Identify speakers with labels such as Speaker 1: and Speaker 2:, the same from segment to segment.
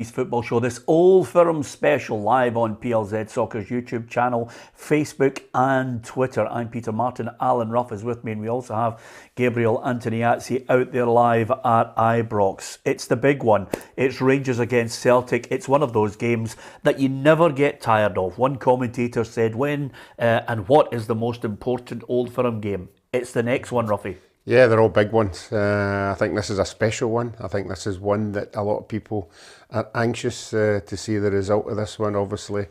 Speaker 1: Football Show, this Old Firm special live on PLZ Soccer's YouTube channel, Facebook and Twitter. I'm Peter Martin. Alan Rough is with me, and we also have Gabriel Antoniazzi out there live at Ibrox. It's the big one. It's Rangers against Celtic. It's one of those games that you never get tired of. One commentator said, when and what is the most important Old Firm game? It's the next one, Ruffy.
Speaker 2: Yeah, they're all big ones. I think this is a special one. I think this is one that a lot of people are anxious to see the result of this one. Obviously,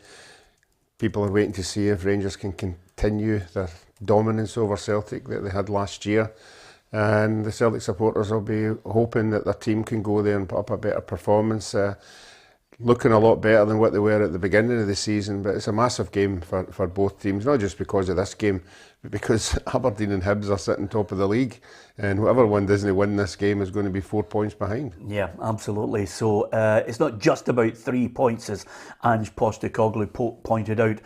Speaker 2: people are waiting to see if Rangers can continue their dominance over Celtic that they had last year. And the Celtic supporters will be hoping that their team can go there and put up a better performance. Looking a lot better than what they were at the beginning of the season, but it's a massive game for both teams, not just because of this game, but because Aberdeen and Hibs are sitting top of the league, and whoever one doesn't win this game is going to be 4 points behind.
Speaker 1: Yeah, absolutely. So it's not just about 3 points, as Ange Postecoglou pointed out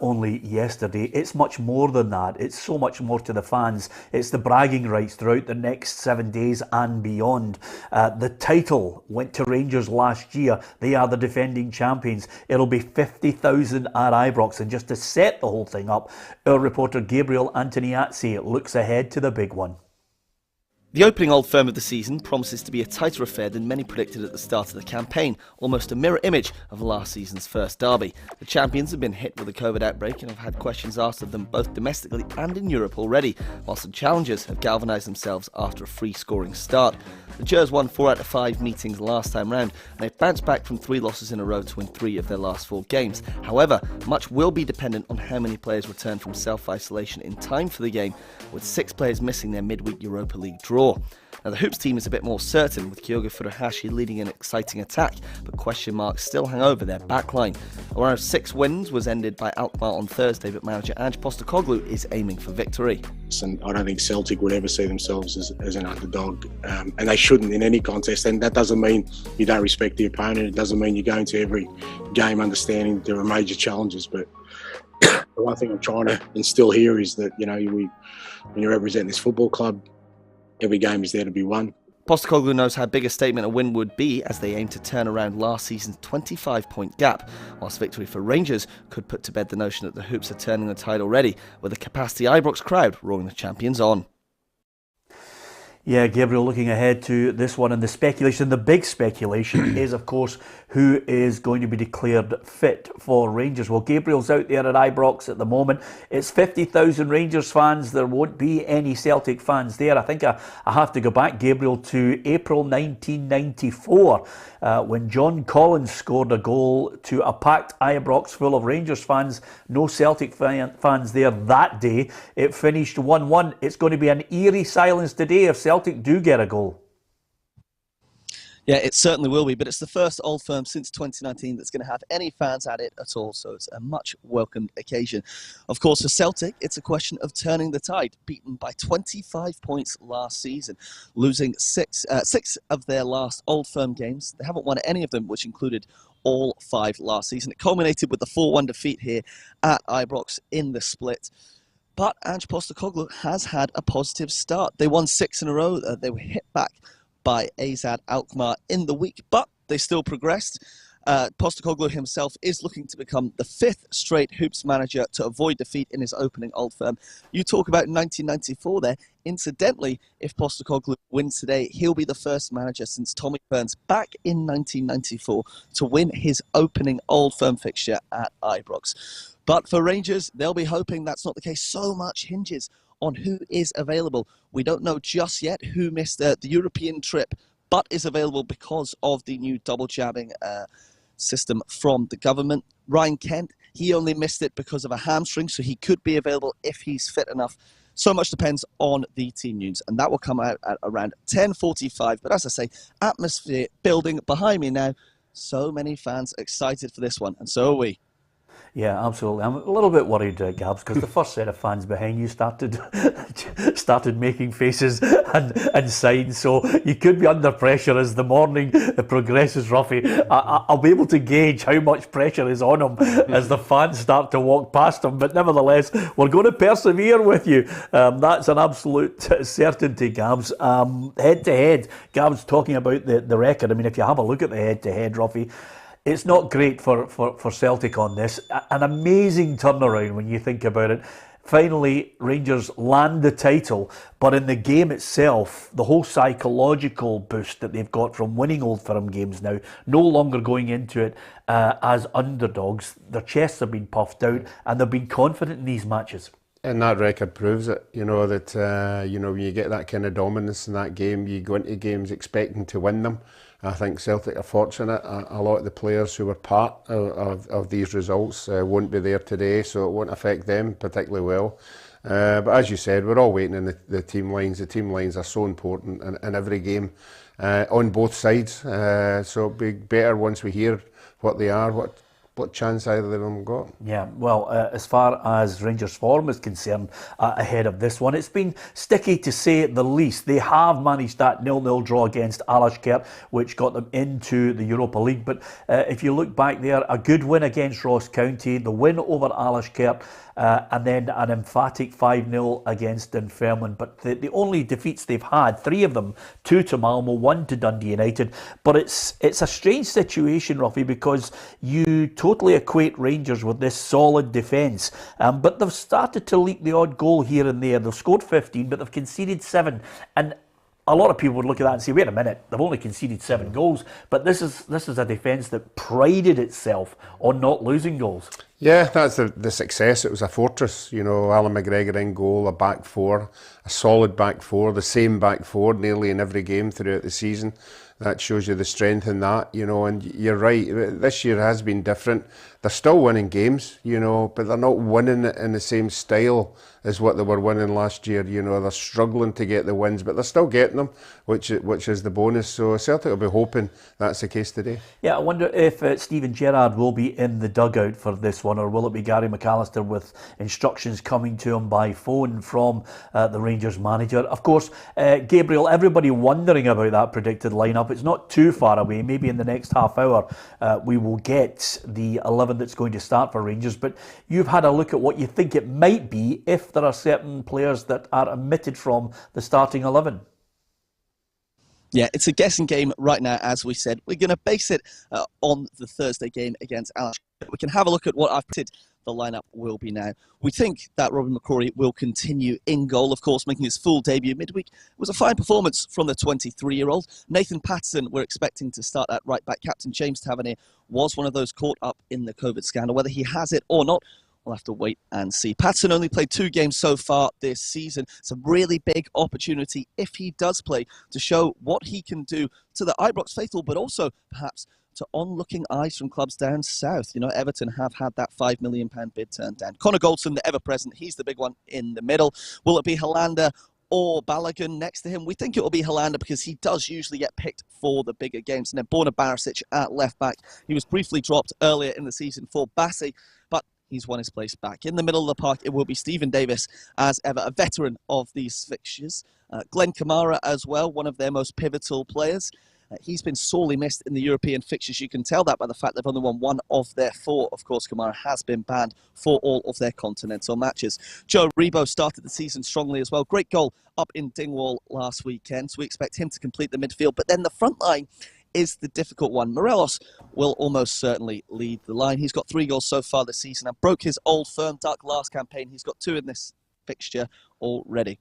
Speaker 1: only yesterday. It's much more than that. It's so much more to the fans. It's the bragging rights throughout the next 7 days and beyond. The title went to Rangers last year. They are the defending champions. It'll be 50,000 at Ibrox. And just to set the whole thing up, our reporter Gabriel Antoniazzi looks ahead to the big one.
Speaker 3: The opening Old Firm of the season promises to be a tighter affair than many predicted at the start of the campaign, almost a mirror image of last season's first derby. The champions have been hit with a COVID outbreak and have had questions asked of them both domestically and in Europe already, whilst the challengers have galvanised themselves after a free-scoring start. The Gers won 4 out of 5 meetings last time round, and they've bounced back from 3 losses in a row to win 3 of their last 4 games. However, much will be dependent on how many players return from self-isolation in time for the game, with 6 players missing their midweek Europa League draw. Now, the Hoops team is a bit more certain, with Kyogo Furuhashi leading an exciting attack, but question marks still hang over their backline. A run of 6 wins was ended by Alkmaar on Thursday, but manager Ange Postecoglou is aiming for victory.
Speaker 4: And I don't think Celtic would ever see themselves as an underdog, and they shouldn't in any contest. And that doesn't mean you don't respect the opponent. It doesn't mean you go into every game understanding there are major challenges. But the one thing I'm trying to instill here is that, you know, when you represent this football club, every game is there to be won.
Speaker 3: Postecoglou knows how big a statement a win would be as they aim to turn around last season's 25-point gap, whilst victory for Rangers could put to bed the notion that the Hoops are turning the tide already, with a capacity Ibrox crowd roaring the champions on.
Speaker 1: Yeah, Gabriel, looking ahead to this one, and the speculation, the big speculation is, of course, who is going to be declared fit for Rangers. Well, Gabriel's out there at Ibrox at the moment. It's 50,000 Rangers fans. There won't be any Celtic fans there. I think I have to go back, Gabriel, to April 1994, when John Collins scored a goal to a packed Ibrox full of Rangers fans. No Celtic fans there that day. It finished 1-1. It's going to be an eerie silence today if Celtic do get a goal.
Speaker 3: Yeah, it certainly will be, but it's the first Old Firm since 2019 that's going to have any fans at it at all, so it's a much welcomed occasion. Of course, for Celtic, it's a question of turning the tide, beaten by 25 points last season, losing six of their last Old Firm games. They haven't won any of them, which included all 5 last season. It culminated with the 4-1 defeat here at Ibrox in the split. But Ange Postecoglou has had a positive start. They won 6 in a row. They were hit back by AZ Alkmaar in the week, but they still progressed. Postecoglou himself is looking to become the 5th straight Hoops manager to avoid defeat in his opening Old Firm. You talk about 1994 there. Incidentally, if Postecoglou wins today, he'll be the first manager since Tommy Burns back in 1994 to win his opening Old Firm fixture at Ibrox. But for Rangers, they'll be hoping that's not the case. So much hinges on who is available. We don't know just yet who missed the European trip, but is available because of the new double jabbing system from the government. Ryan Kent, he only missed it because of a hamstring, so he could be available if he's fit enough. So much depends on the team news, and that will come out at around 10:45. But as I say, atmosphere building behind me now. So many fans excited for this one, and so are we.
Speaker 1: Yeah, absolutely. I'm a little bit worried, Gabs, because the first set of fans behind you started making faces and signs. So you could be under pressure as the morning progresses, Ruffy. I'll be able to gauge how much pressure is on him as the fans start to walk past him. But nevertheless, we're going to persevere with you. That's an absolute certainty, Gabs. Head to head, Gabs talking about the record. I mean, if you have a look at the head to head, Ruffy, it's not great for Celtic on this. An amazing turnaround when you think about it. Finally, Rangers land the title, but in the game itself, the whole psychological boost that they've got from winning Old Firm games now, no longer going into it as underdogs, their chests have been puffed out and they've been confident in these matches.
Speaker 2: And that record proves it, that, when you get that kind of dominance in that game, you go into games expecting to win them. I think Celtic are fortunate. A lot of the players who were part of these results won't be there today, so it won't affect them particularly well. But as you said, we're all waiting on the team lines. The team lines are so important in every game on both sides. So it'll be better once we hear what they are, what chance either of them got.
Speaker 1: Yeah, well, as far as Rangers' form is concerned ahead of this one, it's been sticky to say the least. They have managed that 0-0 draw against Alashkert, which got them into the Europa League. But if you look back there, a good win against Ross County, the win over Alashkert, and then an emphatic 5-0 against Dunfermline. But the only defeats they've had, 3 of them, 2 to Malmo, 1 to Dundee United. But it's a strange situation, Ruffy, because you totally equate Rangers with this solid defence. But they've started to leak the odd goal here and there. They've scored 15, but they've conceded 7. And a lot of people would look at that and say, wait a minute, they've only conceded 7 goals. But this is a defence that prided itself on not losing goals.
Speaker 2: Yeah, that's the success. It was a fortress, Alan McGregor in goal, a back four, a solid back four, the same back four nearly in every game throughout the season. That shows you the strength in that, and you're right, this year has been different. They're still winning games, but they're not winning it in the same style as what they were winning last year. They're struggling to get the wins, but they're still getting them, which is the bonus. So Celtic will be hoping that's the case today.
Speaker 1: Yeah, I wonder if Steven Gerrard will be in the dugout for this one, or will it be Gary McAllister with instructions coming to him by phone from the Rangers manager? Of course, Gabriel, everybody wondering about that predicted lineup. It's not too far away. Maybe in the next half hour we will get the 11 that's going to start for Rangers. But you've had a look at what you think it might be if there are certain players that are omitted from the starting 11.
Speaker 3: Yeah, it's a guessing game right now, as we said. We're going to base it on the Thursday game against Alash. We can have a look at what I've predicted the lineup will be now. We think that Robin McCrory will continue in goal, of course, making his full debut midweek. It was a fine performance from the 23-year-old. Nathan Patterson, we're expecting to start at right back. Captain James Tavernier was one of those caught up in the COVID scandal. Whether he has it or not, we'll have to wait and see. Patterson only played 2 games so far this season. It's a really big opportunity, if he does play, to show what he can do to the Ibrox faithful, but also perhaps to onlooking eyes from clubs down south. Everton have had that £5 million bid turned down. Connor Goldson, the ever-present, he's the big one in the middle. Will it be Hollander or Balogun next to him? We think it will be Hollander because he does usually get picked for the bigger games. And then Borna Barisic at left back. He was briefly dropped earlier in the season for Bassi, but he's won his place back. In the middle of the park, it will be Stephen Davis, as ever, a veteran of these fixtures. Glenn Kamara as well, one of their most pivotal players. He's been sorely missed in the European fixtures. You can tell that by the fact they've only won 1 of their 4. Of course, Kamara has been banned for all of their continental matches. Joe Rebo started the season strongly as well. Great goal up in Dingwall last weekend. So we expect him to complete the midfield. But then the front line is the difficult one. Morelos will almost certainly lead the line. He's got 3 goals so far this season and broke his old firm duck last campaign. He's got 2 in this fixture already.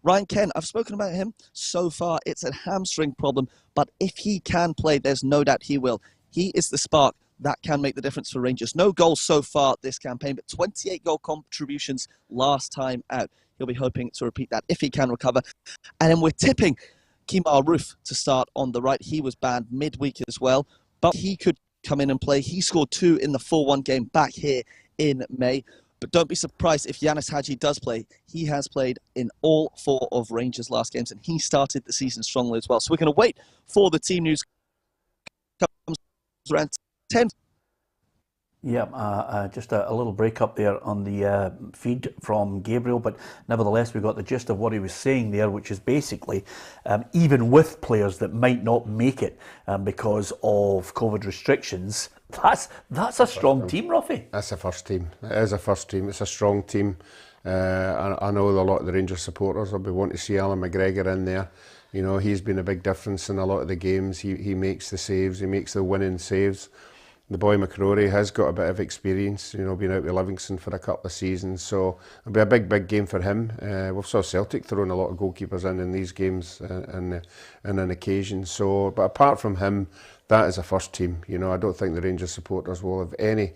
Speaker 3: Ryan Kent, I've spoken about him so far. It's a hamstring problem, but if he can play, there's no doubt he will. He is the spark that can make the difference for Rangers. No goals so far this campaign, but 28 goal contributions last time out. He'll be hoping to repeat that if he can recover. And then we're tipping Kemar Roof to start on the right. He was banned midweek as well, but he could come in and play. He scored 2 in the 4-1 game back here in May. But don't be surprised if Yanis Hadji does play. He has played in all 4 of Rangers' last games, and he started the season strongly as well. So we're going to wait for the team news. Comes around 10.
Speaker 1: Yeah, just a little break up there on the feed from Gabriel, but nevertheless we got the gist of what he was saying there, which is basically even with players that might not make it because of COVID restrictions, that's a strong team, Ruffy.
Speaker 2: That's a first team. It is a first team. It's a strong team. I know a lot of the Rangers supporters will be wanting to see Alan McGregor in there. You know, he's been a big difference in a lot of the games. He makes the saves, he makes the winning saves. The boy McCrory has got a bit of experience, you know, being out with Livingston for a couple of seasons, so it'll be a big game for him. We've saw Celtic throwing a lot of goalkeepers in these games and an occasion. So, but apart from him, that is a first team. You know, I don't think the Rangers supporters will have any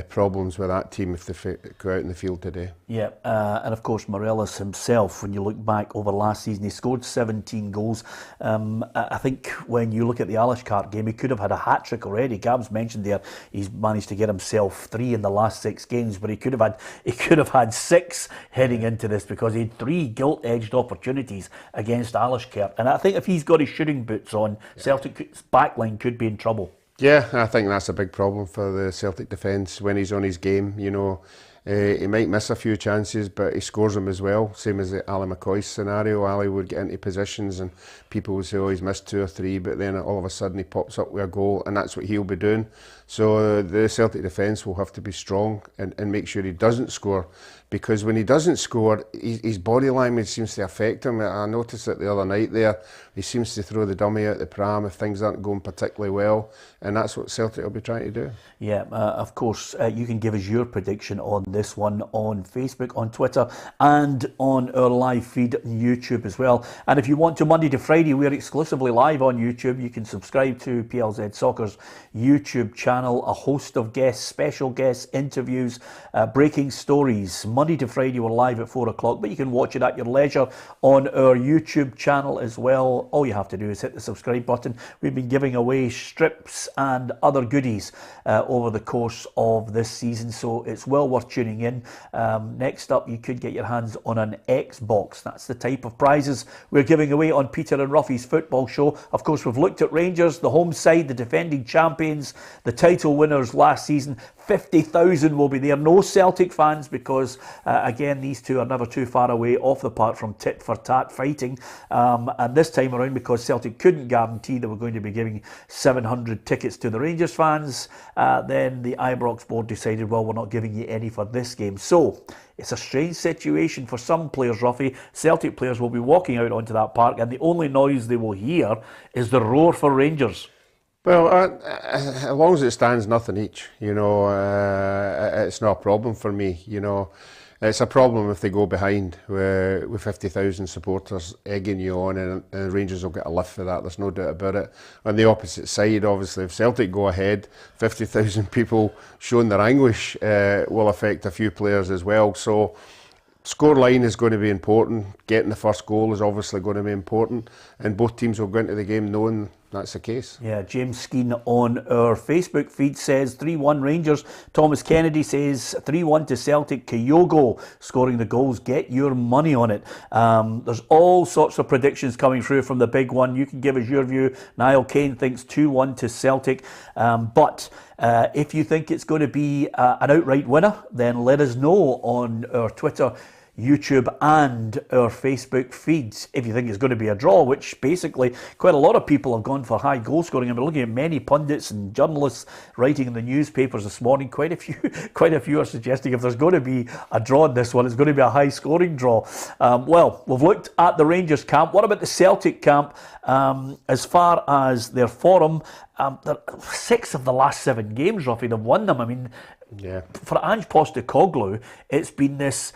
Speaker 2: problems with that team if they go out in the field today.
Speaker 1: Yeah, and of course Morelos himself, when you look back over last season, he scored 17 goals. I think when you look at the Alishkart game, he could have had a hat-trick already. Gab's mentioned there he's managed to get himself 3 in the last 6 games, but he could have had 6 heading into this, because he had 3 gilt-edged opportunities against Alishkart. And I think if he's got his shooting boots on, Celtic's backline could be in trouble.
Speaker 2: Yeah, I think that's a big problem for the Celtic defence when he's on his game. You know, he might miss a few chances, but he scores them as well. Same as the Ali McCoy scenario. Ali would get into positions and people would say, oh, he's missed 2 or 3, but then all of a sudden he pops up with a goal, and that's what he'll be doing. So the Celtic defence will have to be strong and make sure he doesn't score, because when he doesn't score, his body language seems to affect him. I noticed it the other night there. He seems to throw the dummy out the pram if things aren't going particularly well, and that's what Celtic will be trying to do.
Speaker 1: Yeah, of course, you can give us your prediction on this one on Facebook, on Twitter, and on our live feed on YouTube as well. And if you want to, Monday to Friday, we're exclusively live on YouTube. You can subscribe to PLZ Soccer's YouTube channel, a host of guests, special guests, interviews, breaking stories. Monday to Friday, we're live at 4 o'clock, but you can watch it at your leisure on our YouTube channel as well. All you have to do is hit the subscribe button. We've been giving away strips and other goodies over the course of this season, so it's well worth tuning in. Next up, you could get your hands on an Xbox. That's the type of prizes we're giving away on Peter and Ruffy's Football Show. Of course, we've looked at Rangers, the home side, the defending champions, the title winners last season. 50,000 will be there. No Celtic fans, because again, these two are never too far away off the park from tit for tat fighting. And this time around, because Celtic couldn't guarantee they were going to be giving 700 tickets to the Rangers fans, then the Ibrox board decided, well, we're not giving you any for this game. So it's a strange situation for some players, Ruffy. Celtic players will be walking out onto that park, and the only noise they will hear is the roar for Rangers.
Speaker 2: Well, as long as it stands nothing each, you know, it's not a problem for me, you know. It's a problem if they go behind with 50,000 supporters egging you on, and Rangers will get a lift for that, there's no doubt about it. On the opposite side, obviously, if Celtic go ahead, 50,000 people showing their anguish will affect a few players as well. So scoreline is going to be important. Getting the first goal is obviously going to be important, and both teams will go into the game knowing that's the case.
Speaker 1: Yeah, James Skeen on our Facebook feed says 3-1 Rangers. Thomas Kennedy says 3-1 to Celtic. Kyogo scoring the goals. Get your money on it. There's all sorts of predictions coming through from the big one. You can give us your view. Niall Kane thinks 2-1 to Celtic. But if you think it's going to be an outright winner, then let us know on our Twitter, YouTube and our Facebook feeds. If you think it's going to be a draw, which basically quite a lot of people have gone for high goal scoring. I've been looking at many pundits and journalists writing in the newspapers this morning. Quite a few are suggesting if there's going to be a draw in this one, it's going to be a high scoring draw. Well, we've looked at the Rangers camp. What about the Celtic camp? As far as their form, 6 of the last 7 games, Ruffy, they've won them. I mean,
Speaker 2: yeah.
Speaker 1: For Ange Postecoglou, it's been this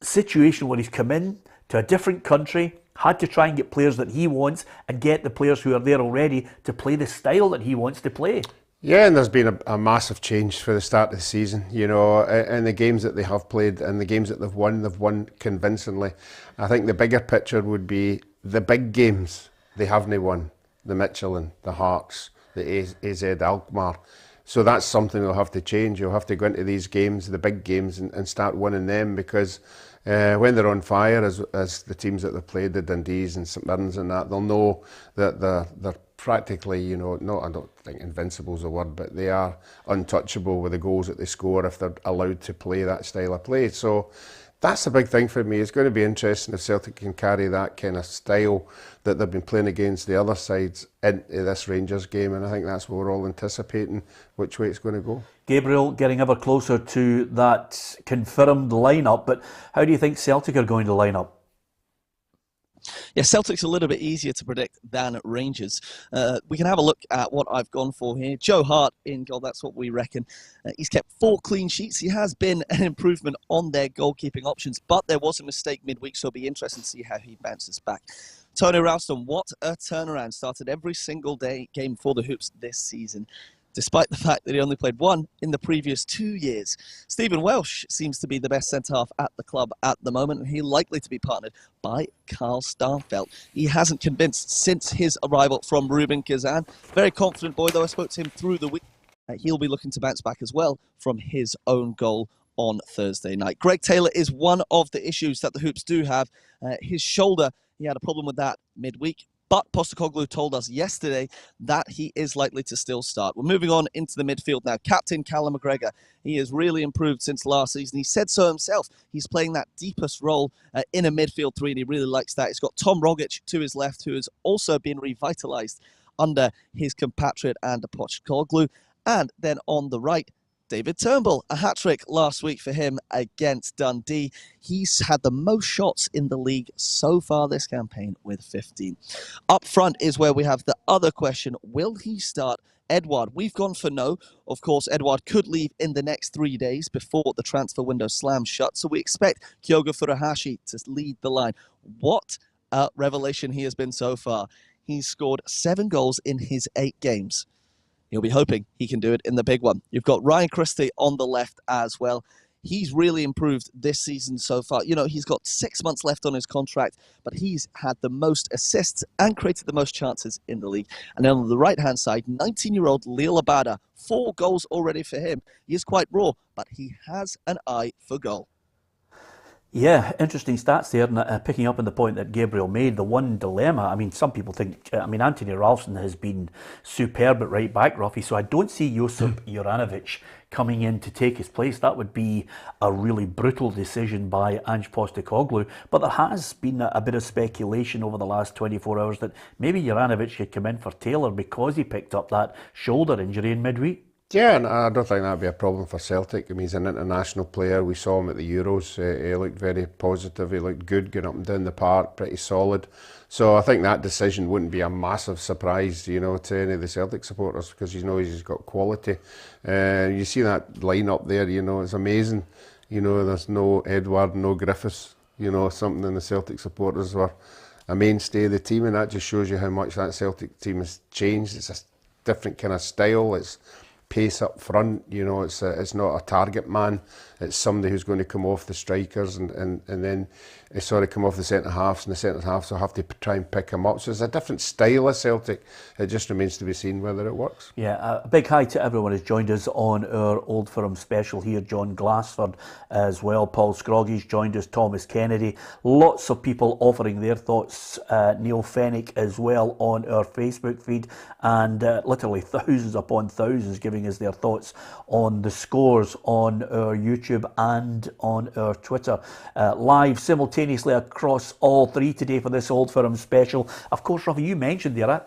Speaker 1: situation where he's come in to a different country, had to try and get players that he wants and get the players who are there already to play the style that he wants to play.
Speaker 2: Yeah, and there's been a massive change for the start of the season, you know, and the games that they have played and the games that they've won convincingly. I think the bigger picture would be the big games they haven't won, the Michelin, the Hearts, the AZ Alkmaar. So that's something they'll have to change. You'll have to go into these games, the big games, and start winning them, because when they're on fire, as the teams that they've played, the Dundees and St Mirrens and that, they'll know that they're practically, you know, I don't think invincible is a word, but they are untouchable with the goals that they score if they're allowed to play that style of play. So that's a big thing for me. It's going to be interesting if Celtic can carry that kind of style that they've been playing against the other sides into this Rangers game, and I think that's what we're all anticipating, which way it's going to go.
Speaker 1: Gabriel, getting ever closer to that confirmed lineup, but how do you think Celtic are going to line up?
Speaker 3: Yeah, Celtic's a little bit easier to predict than Rangers. We can have a look at what I've gone for here. Joe Hart in goal, that's what we reckon. He's kept 4 clean sheets. He has been an improvement on their goalkeeping options, but there was a mistake midweek, so it'll be interesting to see how he bounces back. Tony Ralston, what a turnaround. Started every single game for the Hoops this season, despite the fact that he only played 1 in the previous 2 years. Stephen Welsh seems to be the best centre-half at the club at the moment, and he's likely to be partnered by Carl Starfelt. He hasn't convinced since his arrival from Rubin Kazan. Very confident boy, though. I spoke to him through the week. He'll be looking to bounce back as well from his own goal on Thursday night. Greg Taylor is one of the issues that the Hoops do have. His shoulder, he had a problem with that midweek. But Postecoglou told us yesterday that he is likely to still start. We're moving on into the midfield now. Captain Callum McGregor, he has really improved since last season. He said so himself. He's playing that deepest role in a midfield 3, and he really likes that. He's got Tom Rogic to his left, who has also been revitalised under his compatriot Ander Postecoglou. And then on the right, David Turnbull, a hat-trick last week for him against Dundee. He's had the most shots in the league so far this campaign with 15. Up front is where we have the other question. Will he start Edouard? We've gone for no. Of course, Edouard could leave in the next 3 days before the transfer window slams shut. So we expect Kyogo Furuhashi to lead the line. What a revelation he has been so far. He's scored 7 goals in his 8 games. He'll be hoping he can do it in the big one. You've got Ryan Christie on the left as well. He's really improved this season so far. You know, he's got 6 months left on his contract, but he's had the most assists and created the most chances in the league. And then on the right-hand side, 19-year-old Lil Abada, 4 goals already for him. He is quite raw, but he has an eye for goal.
Speaker 1: Yeah, interesting stats there, and picking up on the point that Gabriel made, the one dilemma, I mean, some people think, Anthony Ralston has been superb at right back, Ruffy, so I don't see Josip Juranovic coming in to take his place. That would be a really brutal decision by Ange Postecoglou, but there has been a bit of speculation over the last 24 hours that maybe Juranovic should come in for Taylor because he picked up that shoulder injury in midweek.
Speaker 2: Yeah, and I don't think that'd be a problem for Celtic. I mean, he's an international player. We saw him at the Euros. He looked very positive. He looked good going up and down the park, pretty solid. So I think that decision wouldn't be a massive surprise, you know, to any of the Celtic supporters because you know he's got quality. You see that lineup there, you know, it's amazing. You know, there's no Edouard, no Griffiths. You know, something in the Celtic supporters were a mainstay of the team, and that just shows you how much that Celtic team has changed. It's a different kind of style. It's pace up front, you know, it's not a target man, it's somebody who's going to come off the strikers and then come off the centre halves, and the centre halves will have to try and pick him up. So it's a different style of Celtic. It just remains to be seen whether it works.
Speaker 1: Yeah, a big hi to everyone who's joined us on our Old Firm special here. John Glassford as well, Paul Scroggy's joined us, Thomas Kennedy, lots of people offering their thoughts, Neil Fennick as well on our Facebook feed, and literally thousands upon thousands giving us their thoughts on the scores on our YouTube and on our Twitter. Live simultaneously across all 3 today for this Old Firm special. Of course, Ruffy, you mentioned there,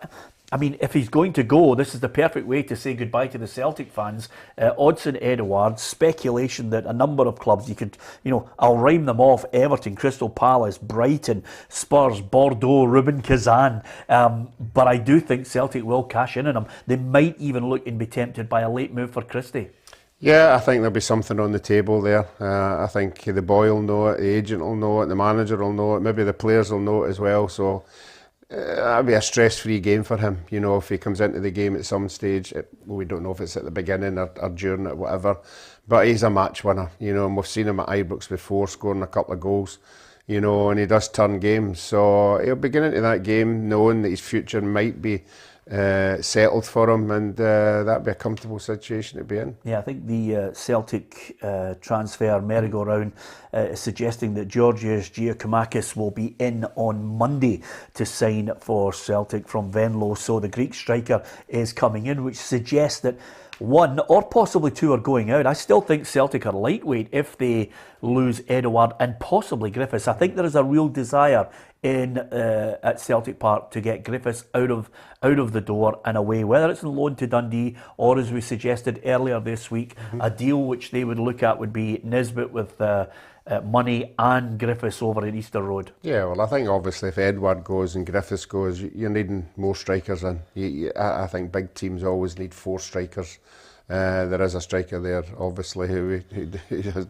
Speaker 1: I mean, if he's going to go, this is the perfect way to say goodbye to the Celtic fans. Odsonne Edouard, speculation that a number of clubs, you could, you know, I'll rhyme them off: Everton, Crystal Palace, Brighton, Spurs, Bordeaux, Rubin Kazan. But I do think Celtic will cash in on him. They might even look and be tempted by a late move for Christie.
Speaker 2: Yeah, I think there'll be something on the table there. I think the boy will know it, the agent will know it, the manager will know it, maybe the players will know it as well. So that'll be a stress-free game for him, you know, if he comes into the game at some stage. We don't know if it's at the beginning or during it, whatever. But he's a match winner, you know, and we've seen him at Ibrox before, scoring a couple of goals, you know, and he does turn games. So he'll be getting into that game knowing that his future might be settled for him, and that'd be a comfortable situation to be in.
Speaker 1: Yeah, I think the Celtic transfer merry-go-round is suggesting that Georgios Giacomakis will be in on Monday to sign for Celtic from Venlo. So the Greek striker is coming in, which suggests that one or possibly two are going out. I still think Celtic are lightweight if they lose Edouard and possibly Griffiths. I think there is a real desire in at Celtic Park to get Griffiths out of the door and away, whether it's on loan to Dundee or, as we suggested earlier this week, a deal which they would look at would be Nisbet with money and Griffiths over at Easter Road.
Speaker 2: Yeah, well, I think obviously if Edward goes and Griffiths goes, you're needing more strikers in. I think big teams always need 4 strikers. There is a striker there, obviously, who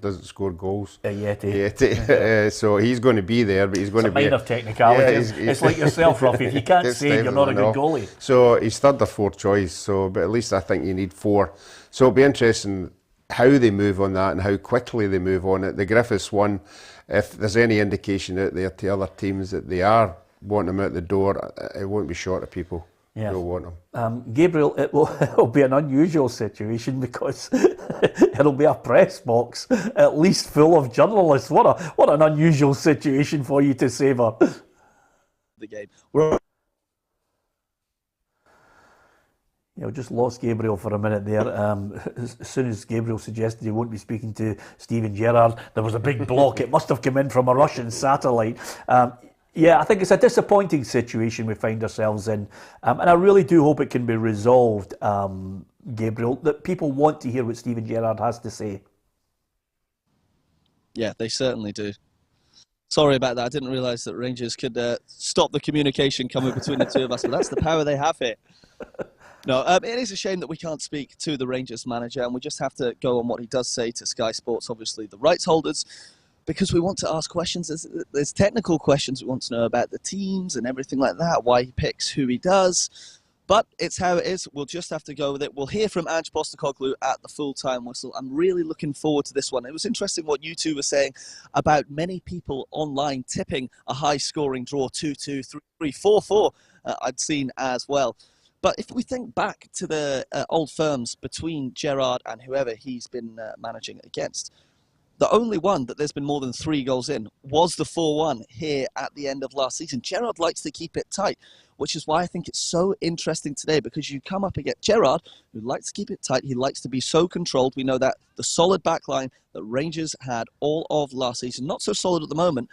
Speaker 2: doesn't score goals.
Speaker 1: Yeti.
Speaker 2: So he's going to be there, but he's going to be...
Speaker 1: It's a minor technicality.
Speaker 2: Yeah,
Speaker 1: it's like yourself, Ruffy. If you can't save, you're not a good goalie.
Speaker 2: So he's third or fourth choice, but at least I think you need 4. So it'll be interesting how they move on that and how quickly they move on it. The Griffiths one, if there's any indication out there to other teams that they are wanting him out the door, it won't be short of people.
Speaker 1: Yeah.
Speaker 2: You'll want him.
Speaker 1: Gabriel, it'll be an unusual situation because it'll be a press box at least full of journalists. What an unusual situation for you to savour.
Speaker 3: The game.
Speaker 1: Just lost Gabriel for a minute there. As soon as Gabriel suggested he won't be speaking to Steven Gerrard, there was a big block. It must have come in from a Russian satellite. Yeah, I think it's a disappointing situation we find ourselves in. And I really do hope it can be resolved, Gabriel, that people want to hear what Steven Gerrard has to say.
Speaker 3: Yeah, they certainly do. Sorry about that. I didn't realise that Rangers could stop the communication coming between the two of us, but that's the power they have here. No, it is a shame that we can't speak to the Rangers manager, and we just have to go on what he does say to Sky Sports, obviously the rights holders, because we want to ask questions. There's technical questions we want to know about the teams and everything like that, why he picks who he does. But it's how it is. We'll just have to go with it. We'll hear from Ange Postecoglou at the full-time whistle. I'm really looking forward to this one. It was interesting what you two were saying about many people online tipping a high-scoring draw, 2-2, 3-3, 4-4, I'd seen as well. But if we think back to the old firms between Gerrard and whoever he's been managing against, the only one that there's been more than 3 goals in was the 4-1 here at the end of last season. Gerrard likes to keep it tight, which is why I think it's so interesting today, because you come up against Gerrard, who likes to keep it tight. He likes to be so controlled. We know that the solid back line that Rangers had all of last season, not so solid at the moment,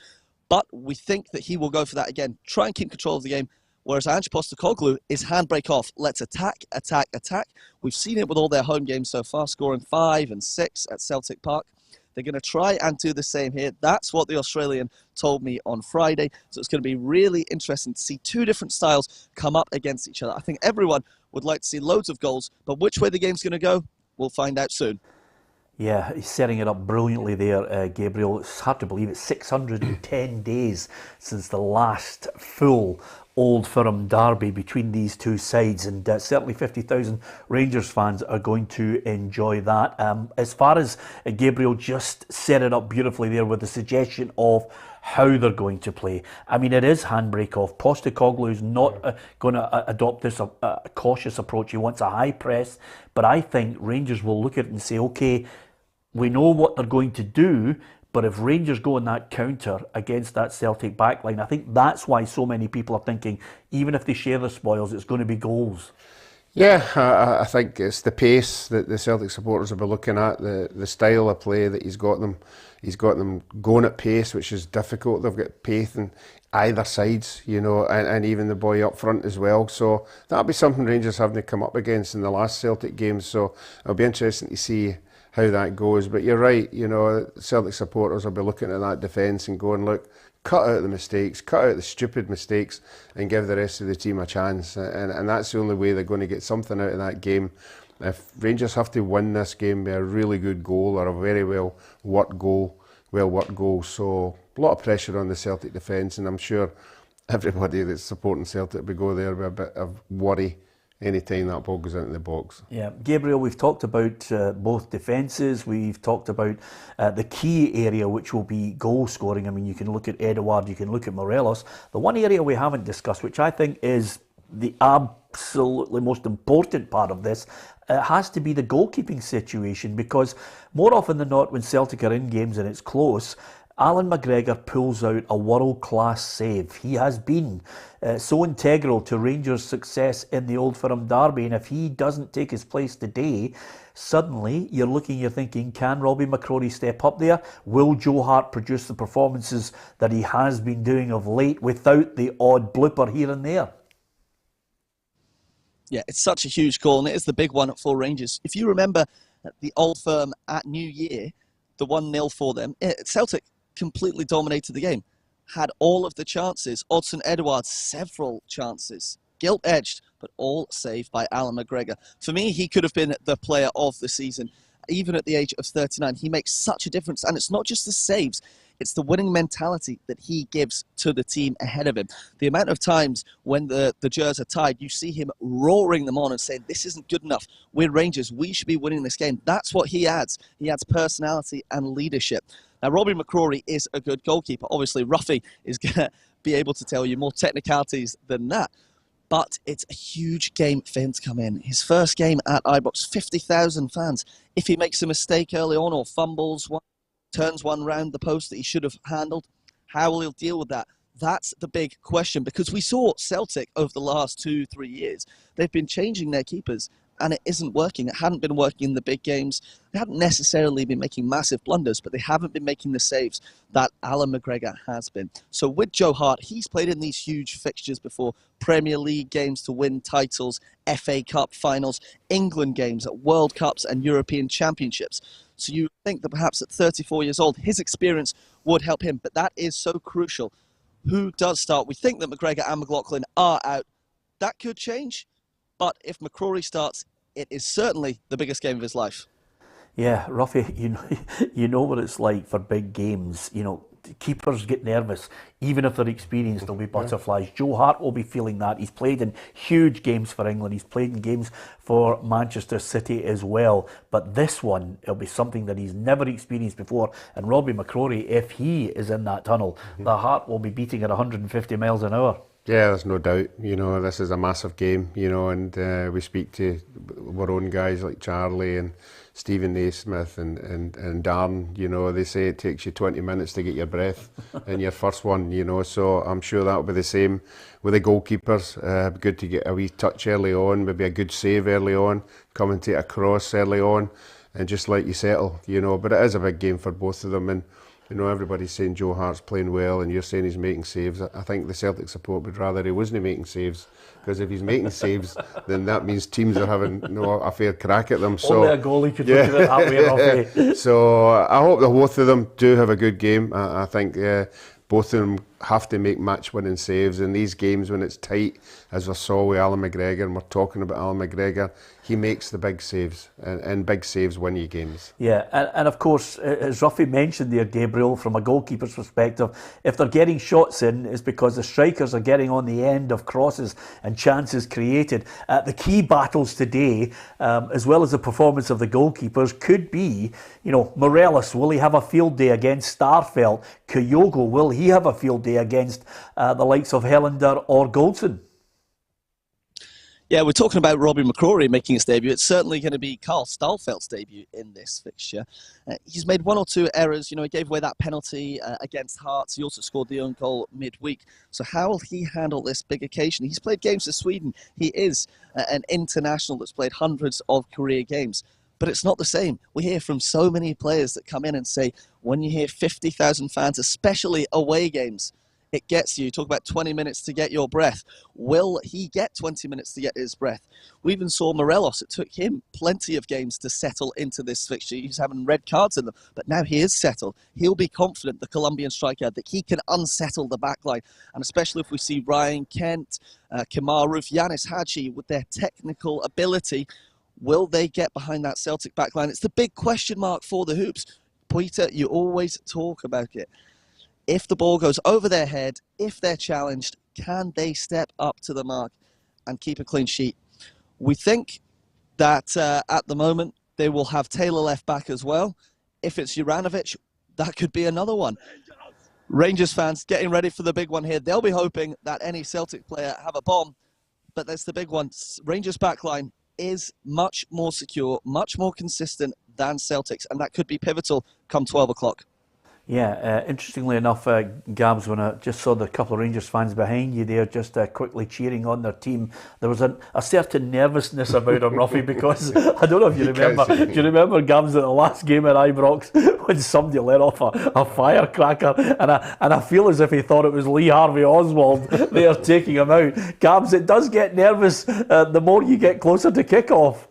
Speaker 3: but we think that he will go for that again, try and keep control of the game. Whereas Ange Postecoglou is handbrake off. Let's attack, attack, attack. We've seen it with all their home games so far, scoring 5 and 6 at Celtic Park. They're going to try and do the same here. That's what the Australian told me on Friday. So it's going to be really interesting to see 2 different styles come up against each other. I think everyone would like to see loads of goals, but which way the game's going to go, we'll find out soon.
Speaker 1: Yeah, he's setting it up brilliantly there, Gabriel. It's hard to believe it's 610 days since the last full Old Firm derby between these two sides, and certainly 50,000 Rangers fans are going to enjoy that. As far as Gabriel just set it up beautifully there with the suggestion of how they're going to play. I mean, it is handbrake off. Postecoglou is not going to adopt this cautious approach. He wants a high press, but I think Rangers will look at it and say, okay, we know what they're going to do, but if Rangers go on that counter against that Celtic backline, I think that's why so many people are thinking, even if they share the spoils, it's going to be goals.
Speaker 2: Yeah, I think it's the pace that the Celtic supporters will be looking at, the style of play that he's got them. He's got them going at pace, which is difficult. They've got pace on either sides, you know, and even the boy up front as well. So that'll be something Rangers having to come up against in the last Celtic games. So it'll be interesting to see how that goes. But you're right, you know, Celtic supporters will be looking at that defence and going, look, cut out the mistakes, cut out the stupid mistakes and give the rest of the team a chance. And that's the only way they're going to get something out of that game. If Rangers have to win this game by a really good goal or a very well worked goal, so a lot of pressure on the Celtic defence, and I'm sure everybody that's supporting Celtic will go there with a bit of worry anytime that ball goes into the box.
Speaker 1: Yeah, Gabriel, we've talked about both defences, we've talked about the key area which will be goal scoring. I mean, you can look at Edouard, you can look at Morelos. The one area we haven't discussed, which I think is the absolutely most important part of this has to be the goalkeeping situation, because more often than not when Celtic are in games and it's close, Alan McGregor pulls out a world-class save. He has been so integral to Rangers' success in the Old Firm derby, and if he doesn't take his place today, suddenly you're thinking, can Robbie McCrory step up there? Will Joe Hart produce the performances that he has been doing of late without the odd blooper here and there?
Speaker 3: Yeah, it's such a huge call, and it is the big one for Rangers. If you remember at the Old Firm at New Year, the 1-0 for them, Celtic completely dominated the game, had all of the chances. Odsonne Edouard, several chances, gilt-edged, but all saved by Alan McGregor. For me, he could have been the player of the season. Even at the age of 39, he makes such a difference. And it's not just the saves, it's the winning mentality that he gives to the team ahead of him. The amount of times when the Gers are tied, you see him roaring them on and saying, this isn't good enough. We're Rangers. We should be winning this game. That's what he adds. He adds personality and leadership. Now, Robbie McCrory is a good goalkeeper. Obviously, Ruffy is going to be able to tell you more technicalities than that. But it's a huge game for him to come in. His first game at Ibrox, 50,000 fans. If he makes a mistake early on or fumbles one, turns one round the post that he should have handled, how will he deal with that? That's the big question, because we saw Celtic over the last 2-3 years. They've been changing their keepers, and it isn't working. It hadn't been working in the big games. They hadn't necessarily been making massive blunders, but they haven't been making the saves that Alan McGregor has been. So with Joe Hart, he's played in these huge fixtures before. Premier League games to win titles, FA Cup finals, England games at World Cups and European Championships. So you think that perhaps at 34 years old, his experience would help him, but that is so crucial. Who does start? We think that McGregor and McLaughlin are out. That could change. But if McCrory starts, it is certainly the biggest game of his life.
Speaker 1: Yeah, Ruffy, you know what it's like for big games. Keepers get nervous. Even if they're experienced, there'll be butterflies. Joe Hart will be feeling that. He's played in huge games for England. He's played in games for Manchester City as well. But this one, it'll be something that he's never experienced before. And Robbie McCrory, if he is in that tunnel, the heart will be beating at 150 miles an hour.
Speaker 2: Yeah, there's no doubt. This is a massive game, and we speak to our own guys like Charlie and Stephen Naismith and Darren. They say it takes you 20 minutes to get your breath in your first one, so I'm sure that'll be the same with the goalkeepers. Good to get a wee touch early on, maybe a good save early on, commentate a cross early on, and just let you settle, but it is a big game for both of them. And everybody's saying Joe Hart's playing well and you're saying he's making saves. I think the Celtic support would rather he wasn't making saves, because if he's making saves, then that means teams are having a fair crack at them. So,
Speaker 1: only a goalie could look at it that way.
Speaker 2: So I hope the both of them do have a good game. I think both of them have to make match-winning saves in these games when it's tight, as we saw with Alan McGregor, and we're talking about Alan McGregor. He makes the big saves, and big saves win you games.
Speaker 1: Yeah, and of course, as Ruffy mentioned there, Gabriel, from a goalkeeper's perspective, if they're getting shots in, it's because the strikers are getting on the end of crosses and chances created. The key battles today, as well as the performance of the goalkeepers, could be, Morelos, will he have a field day against Starfelt? Kyogo, will he have a field day against the likes of Helander or Goldson?
Speaker 3: Yeah, we're talking about Robbie McCrory making his debut. It's certainly going to be Carl Starfelt's debut in this fixture. He's made one or two errors. He gave away that penalty against Hearts. He also scored the own goal midweek. So how will he handle this big occasion? He's played games for Sweden. He is an international that's played hundreds of career games. But it's not the same. We hear from so many players that come in and say, when you hear 50,000 fans, especially away games, it gets you. Talk about 20 minutes to get your breath. Will he get 20 minutes to get his breath? We even saw Morelos. It took him plenty of games to settle into this fixture. He's having red cards in them, but now he is settled. He'll be confident, the Colombian striker, that he can unsettle the backline. And especially if we see Ryan Kent, Kemar Roof, Yanis Hadji with their technical ability, will they get behind that Celtic backline? It's the big question mark for the Hoops. Peter, you always talk about it. If the ball goes over their head, if they're challenged, can they step up to the mark and keep a clean sheet? We think that at the moment they will have Taylor left back as well. If it's Juranovic, that could be another one. Rangers fans getting ready for the big one here. They'll be hoping that any Celtic player have a bomb, but that's the big one. Rangers' backline is much more secure, much more consistent than Celtic's, and that could be pivotal come 12 o'clock.
Speaker 1: Yeah, interestingly enough, Gabs, when I just saw the couple of Rangers fans behind you there just quickly cheering on their team, there was a certain nervousness about him, Ruffy, because I don't know if you remember. Do you remember, Gabs, at the last game at Ibrox when somebody let off a firecracker, and I feel as if he thought it was Lee Harvey Oswald there taking him out. Gabs, it does get nervous the more you get closer to kick-off.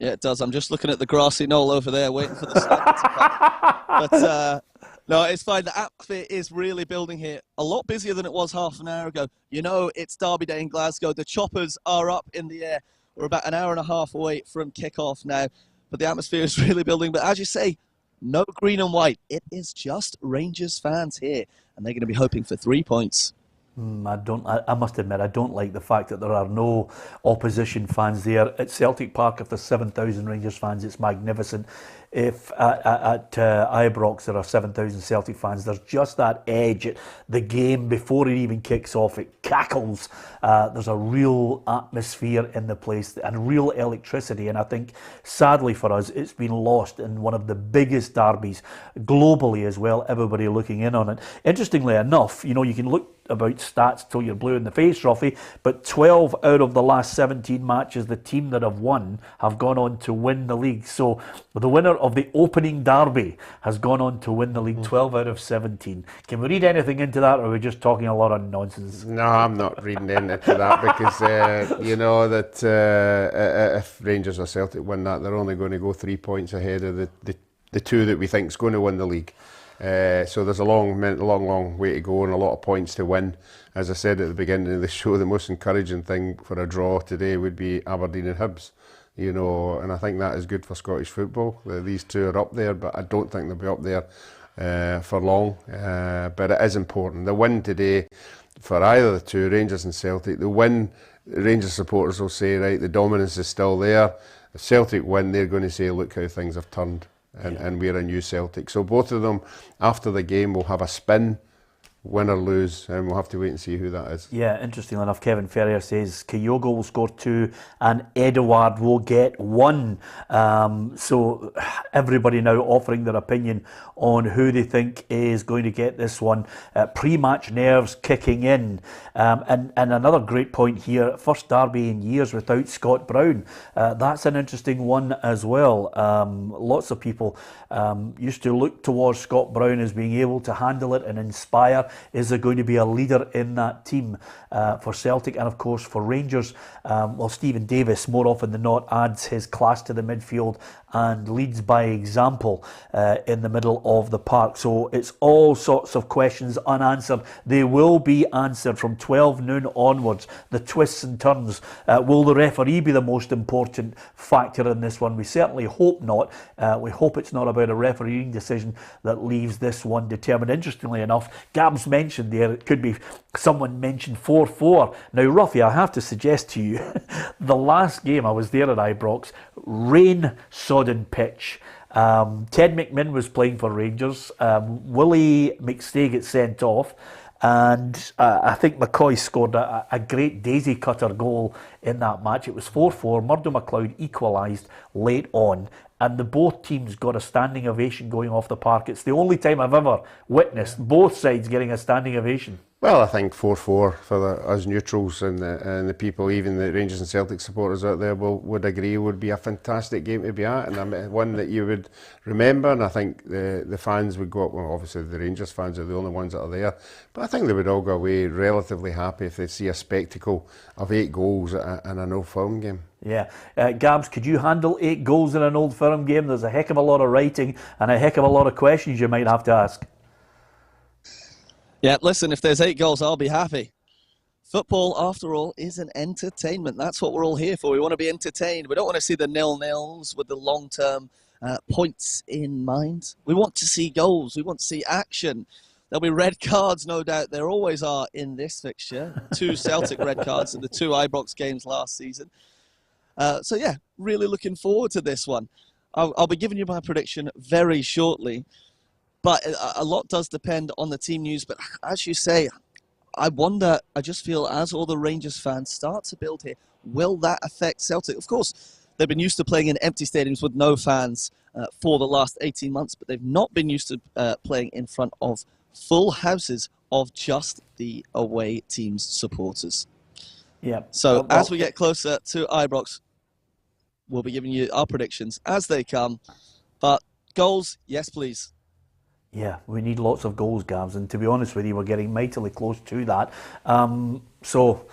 Speaker 3: Yeah, it does. I'm just looking at the grassy knoll over there, waiting for the sniper to come. But no, it's fine. The atmosphere is really building here. A lot busier than it was half an hour ago. You know, it's Derby Day in Glasgow. The choppers are up in the air. We're about an hour and a half away from kickoff now. But the atmosphere is really building. But as you say, no green and white. It is just Rangers fans here. And they're going to be hoping for 3 points.
Speaker 1: I must admit, I don't like the fact that there are no opposition fans there. At Celtic Park, if there's 7,000 Rangers fans, it's magnificent. If at Ibrox there are 7,000 Celtic fans, there's just that edge at the game before it even kicks off. It cackles. There's a real atmosphere in the place and real electricity. And I think, sadly for us, it's been lost in one of the biggest derbies globally as well. Everybody looking in on it. Interestingly enough, you know, you can look about stats till you're blue in the face, Ruffy, but 12 out of the last 17 matches, the team that have won have gone on to win the league. So the winner of the opening derby has gone on to win the league 12 out of 17. Can we read anything into that, or are we just talking a lot of nonsense?
Speaker 2: No, I'm not reading into that because you know that if Rangers or Celtic win that, they're only going to go 3 points ahead of the two that we think is going to win the league. So there's a long way to go and a lot of points to win. As I said at the beginning of the show, the most encouraging thing for a draw today would be Aberdeen and Hibs. You know, and I think that is good for Scottish football. These two are up there, but I don't think they'll be up there for long. But it is important. The win today for either the two, Rangers and Celtic, the win, Rangers supporters will say, right, the dominance is still there. If Celtic win, they're going to say, look how things have turned. And we're a new Celtic. So both of them, after the game, will have a spin, win or lose, and we'll have to wait and see who that is.
Speaker 1: Yeah, interestingly enough, Kevin Ferrier says Kyogo will score 2 and Edouard will get 1. So everybody now offering their opinion on who they think is going to get this one. Pre-match nerves kicking in. And another great point here, first derby in years without Scott Brown. That's an interesting one as well. Lots of people used to look towards Scott Brown as being able to handle it and inspire. Is there going to be a leader in that team for Celtic? And of course for Rangers, well, Stephen Davis more often than not adds his class to the midfield and leads by example in the middle of the park. So it's all sorts of questions unanswered. They will be answered from 12 noon onwards. The twists and turns. Will the referee be the most important factor in this one? We certainly hope not. We hope it's not about a refereeing decision that leaves this one determined. Interestingly enough, Gabs mentioned there, it could be someone mentioned 4-4. Now, Ruffy, I have to suggest to you, the last game I was there at Ibrox, rain-sodden pitch. Ted McMinn was playing for Rangers. Willie McStay gets sent off. And I think McCoy scored a great daisy cutter goal in that match. It was 4-4. Murdo MacLeod equalised late on. And both teams got a standing ovation going off the park. It's the only time I've ever witnessed both sides getting a standing ovation.
Speaker 2: Well, I think 4-4 for us neutrals and the people, even the Rangers and Celtic supporters out there would agree would be a fantastic game to be at, and one that you would remember. And I think the fans would go up. Well, obviously the Rangers fans are the only ones that are there, but I think they would all go away relatively happy if they see a spectacle of 8 goals in an Old Firm game.
Speaker 1: Yeah. Gabs, could you handle 8 goals in an Old Firm game? There's a heck of a lot of writing and a heck of a lot of questions you might have to ask.
Speaker 3: Yeah, listen, if there's 8 goals, I'll be happy. Football, after all, is an entertainment. That's what we're all here for. We want to be entertained. We don't want to see the nil-nils with the long-term points in mind. We want to see goals. We want to see action. There'll be red cards, no doubt. There always are in this fixture. 2 Celtic red cards in the 2 Ibrox games last season. So, yeah, really looking forward to this one. I'll be giving you my prediction very shortly. But a lot does depend on the team news. But as you say, I wonder, I just feel as all the Rangers fans start to build here, will that affect Celtic? Of course, they've been used to playing in empty stadiums with no fans for the last 18 months, but they've not been used to playing in front of full houses of just the away team's supporters.
Speaker 1: Yeah.
Speaker 3: So as we get closer to Ibrox, we'll be giving you our predictions as they come. But goals, yes, please.
Speaker 1: Yeah, we need lots of goals, Gavs, and to be honest with you, we're getting mightily close to that. So,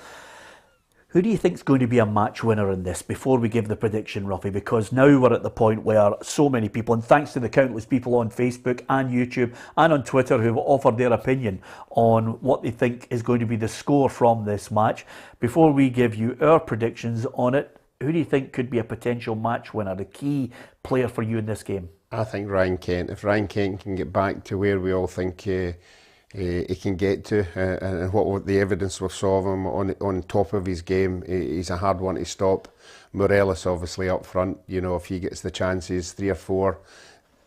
Speaker 1: who do you think is going to be a match winner in this before we give the prediction, Ruffy? Because now we're at the point where so many people, and thanks to the countless people on Facebook and YouTube and on Twitter who've offered their opinion on what they think is going to be the score from this match, before we give you our predictions on it, who do you think could be a potential match winner, the key player for you in this game?
Speaker 2: I think Ryan Kent. If Ryan Kent can get back to where we all think he can get to, and what the evidence we saw of him on top of his game, he's a hard one to stop. Morelos obviously up front, you know, if he gets the chances, 3 or 4,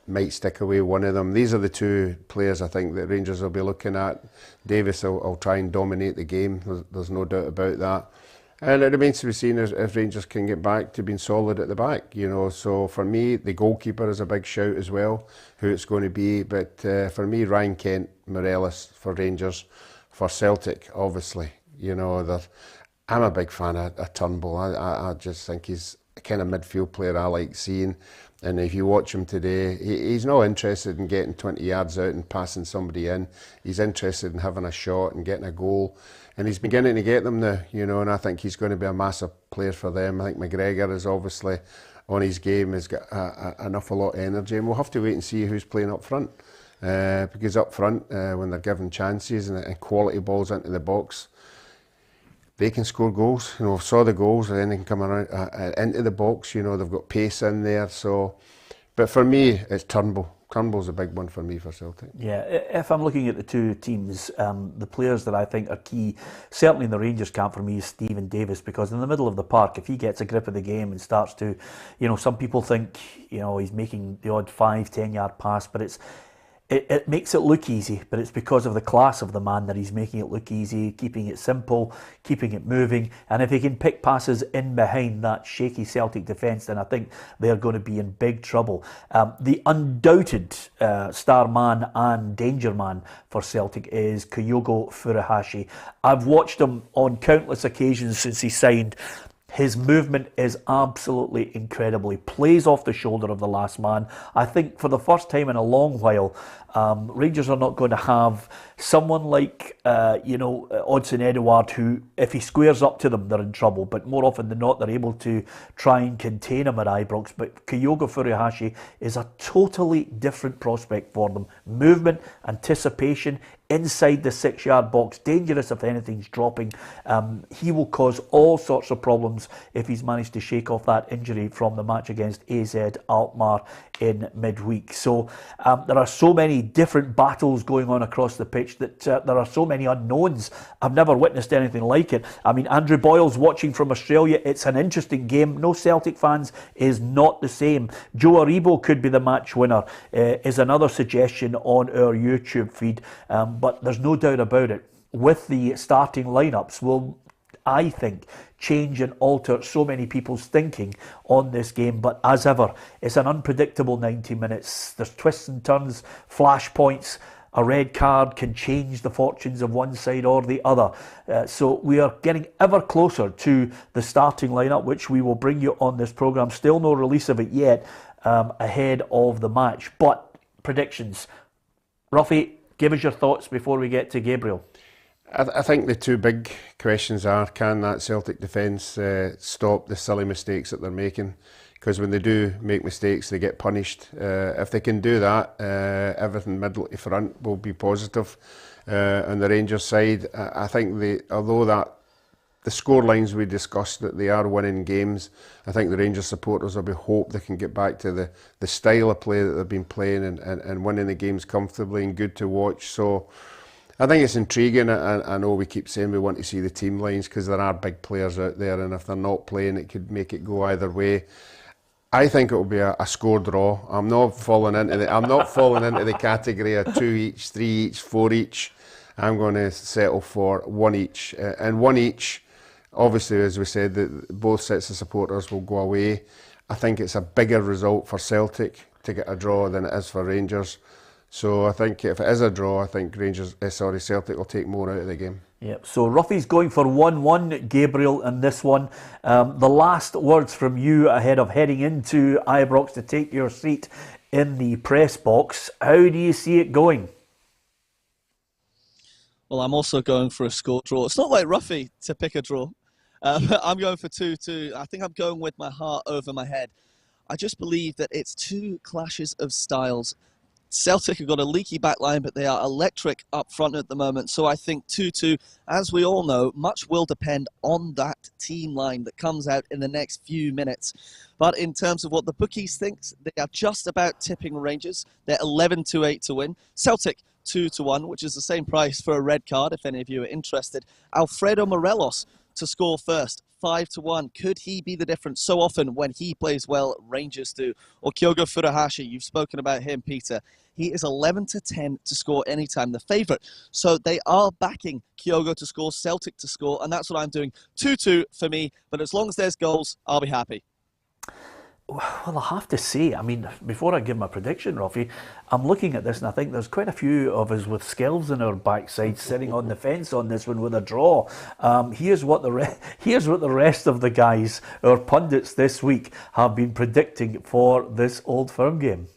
Speaker 2: might stick away one of them. These are the two players I think that Rangers will be looking at. Davis will try and dominate the game, there's no doubt about that. And it remains to be seen if Rangers can get back to being solid at the back, you know. So for me, the goalkeeper is a big shout as well, who it's going to be. But for me, Ryan Kent, Morelos for Rangers. For Celtic, obviously, you know, I'm a big fan of Turnbull. I just think he's a kind of midfield player I like seeing. And if you watch him today, he's not interested in getting 20 yards out and passing somebody in. He's interested in having a shot and getting a goal. And he's beginning to get them now, you know, and I think he's going to be a massive player for them. I think McGregor is obviously on his game, has got an awful lot of energy. And we'll have to wait and see who's playing up front. Because up front, when they're given chances and quality balls into the box, they can score goals. You know, we saw the goals and then they can come around into the box. You know, they've got pace in there. So, but for me, it's Turnbull. Turnbull's a big one for me for Celtic.
Speaker 1: Yeah, if I'm looking at the two teams, the players that I think are key, certainly in the Rangers camp for me, is Stephen Davis, because in the middle of the park, if he gets a grip of the game and starts to, you know, some people think, you know, he's making the odd 5-10 yard pass, but it makes it look easy, but it's because of the class of the man that he's making it look easy, keeping it simple, keeping it moving. And if he can pick passes in behind that shaky Celtic defence, then I think they're going to be in big trouble. The undoubted star man and danger man for Celtic is Kyogo Furuhashi. I've watched him on countless occasions since he signed. His movement is absolutely incredible. He plays off the shoulder of the last man. I think for the first time in a long while, Rangers are not going to have someone like, Odsonne Edouard, who, if he squares up to them, they're in trouble. But more often than not, they're able to try and contain him at Ibrox. But Kyogo Furuhashi is a totally different prospect for them. Movement, anticipation, inside the 6 yard box, dangerous if anything's dropping. He will cause all sorts of problems if he's managed to shake off that injury from the match against AZ Alkmaar in midweek. So there are so many different battles going on across the pitch that there are so many unknowns. I've never witnessed anything like it. I mean, Andrew Boyle's watching from Australia. It's an interesting game. No Celtic fans is not the same. Joe Aribo could be the match winner, is another suggestion on our YouTube feed. But there's no doubt about it. With the starting lineups will, I think, change and alter so many people's thinking on this game. But as ever, it's an unpredictable 90 minutes. There's twists and turns, flashpoints. A red card can change the fortunes of one side or the other. So we are getting ever closer to the starting lineup, which we will bring you on this programme. Still no release of it yet ahead of the match. But predictions. Ruffy, give us your thoughts before we get to Gabriel.
Speaker 2: I think the two big questions are, can that Celtic defence stop the silly mistakes that they're making? Because when they do make mistakes, they get punished. If they can do that, everything middle to front will be positive. On the Rangers side, I think although the score lines we discussed, that they are winning games, I think the Rangers supporters will be hope they can get back to the style of play that they've been playing and winning the games comfortably and good to watch. So I think it's intriguing. I know we keep saying we want to see the team lines because there are big players out there, and if they're not playing, it could make it go either way. I think it will be a score draw. I'm not falling into the category of 2 each, 3 each, 4 each. I'm going to settle for one each. And one each, obviously, as we said, that both sets of supporters will go away. I think it's a bigger result for Celtic to get a draw than it is for Rangers. So I think if it is a draw, I think Celtic will take more out of the game.
Speaker 1: Yep. So Ruffy's going for 1-1, Gabriel, in this one. The last words from you ahead of heading into Ibrox to take your seat in the press box. How do you see it going?
Speaker 3: Well, I'm also going for a score draw. It's not like Ruffy to pick a draw. I'm going for 2-2. I think I'm going with my heart over my head. I just believe that it's two clashes of styles. Celtic have got a leaky back line, but they are electric up front at the moment. So I think 2-2, as we all know, much will depend on that team line that comes out in the next few minutes. But in terms of what the bookies think, they are just about tipping Rangers. They're 11-8 to win. Celtic 2-1, which is the same price for a red card, if any of you are interested. Alfredo Morelos to score first, 5-1. Could he be the difference? So often when he plays well, Rangers do. Or Kyogo Furuhashi, you've spoken about him, Peter. He is 11-10 to score anytime, the favourite. So they are backing Kyogo to score, Celtic to score, and that's what I'm doing. 2-2 for me, but as long as there's goals, I'll be happy.
Speaker 1: Well, I have to say, I mean, before I give my prediction, Ruffy, I'm looking at this and I think there's quite a few of us with skills in our backside sitting on the fence on this one with a draw. Here's what the rest of the guys, our pundits this week, have been predicting for this Old Firm game.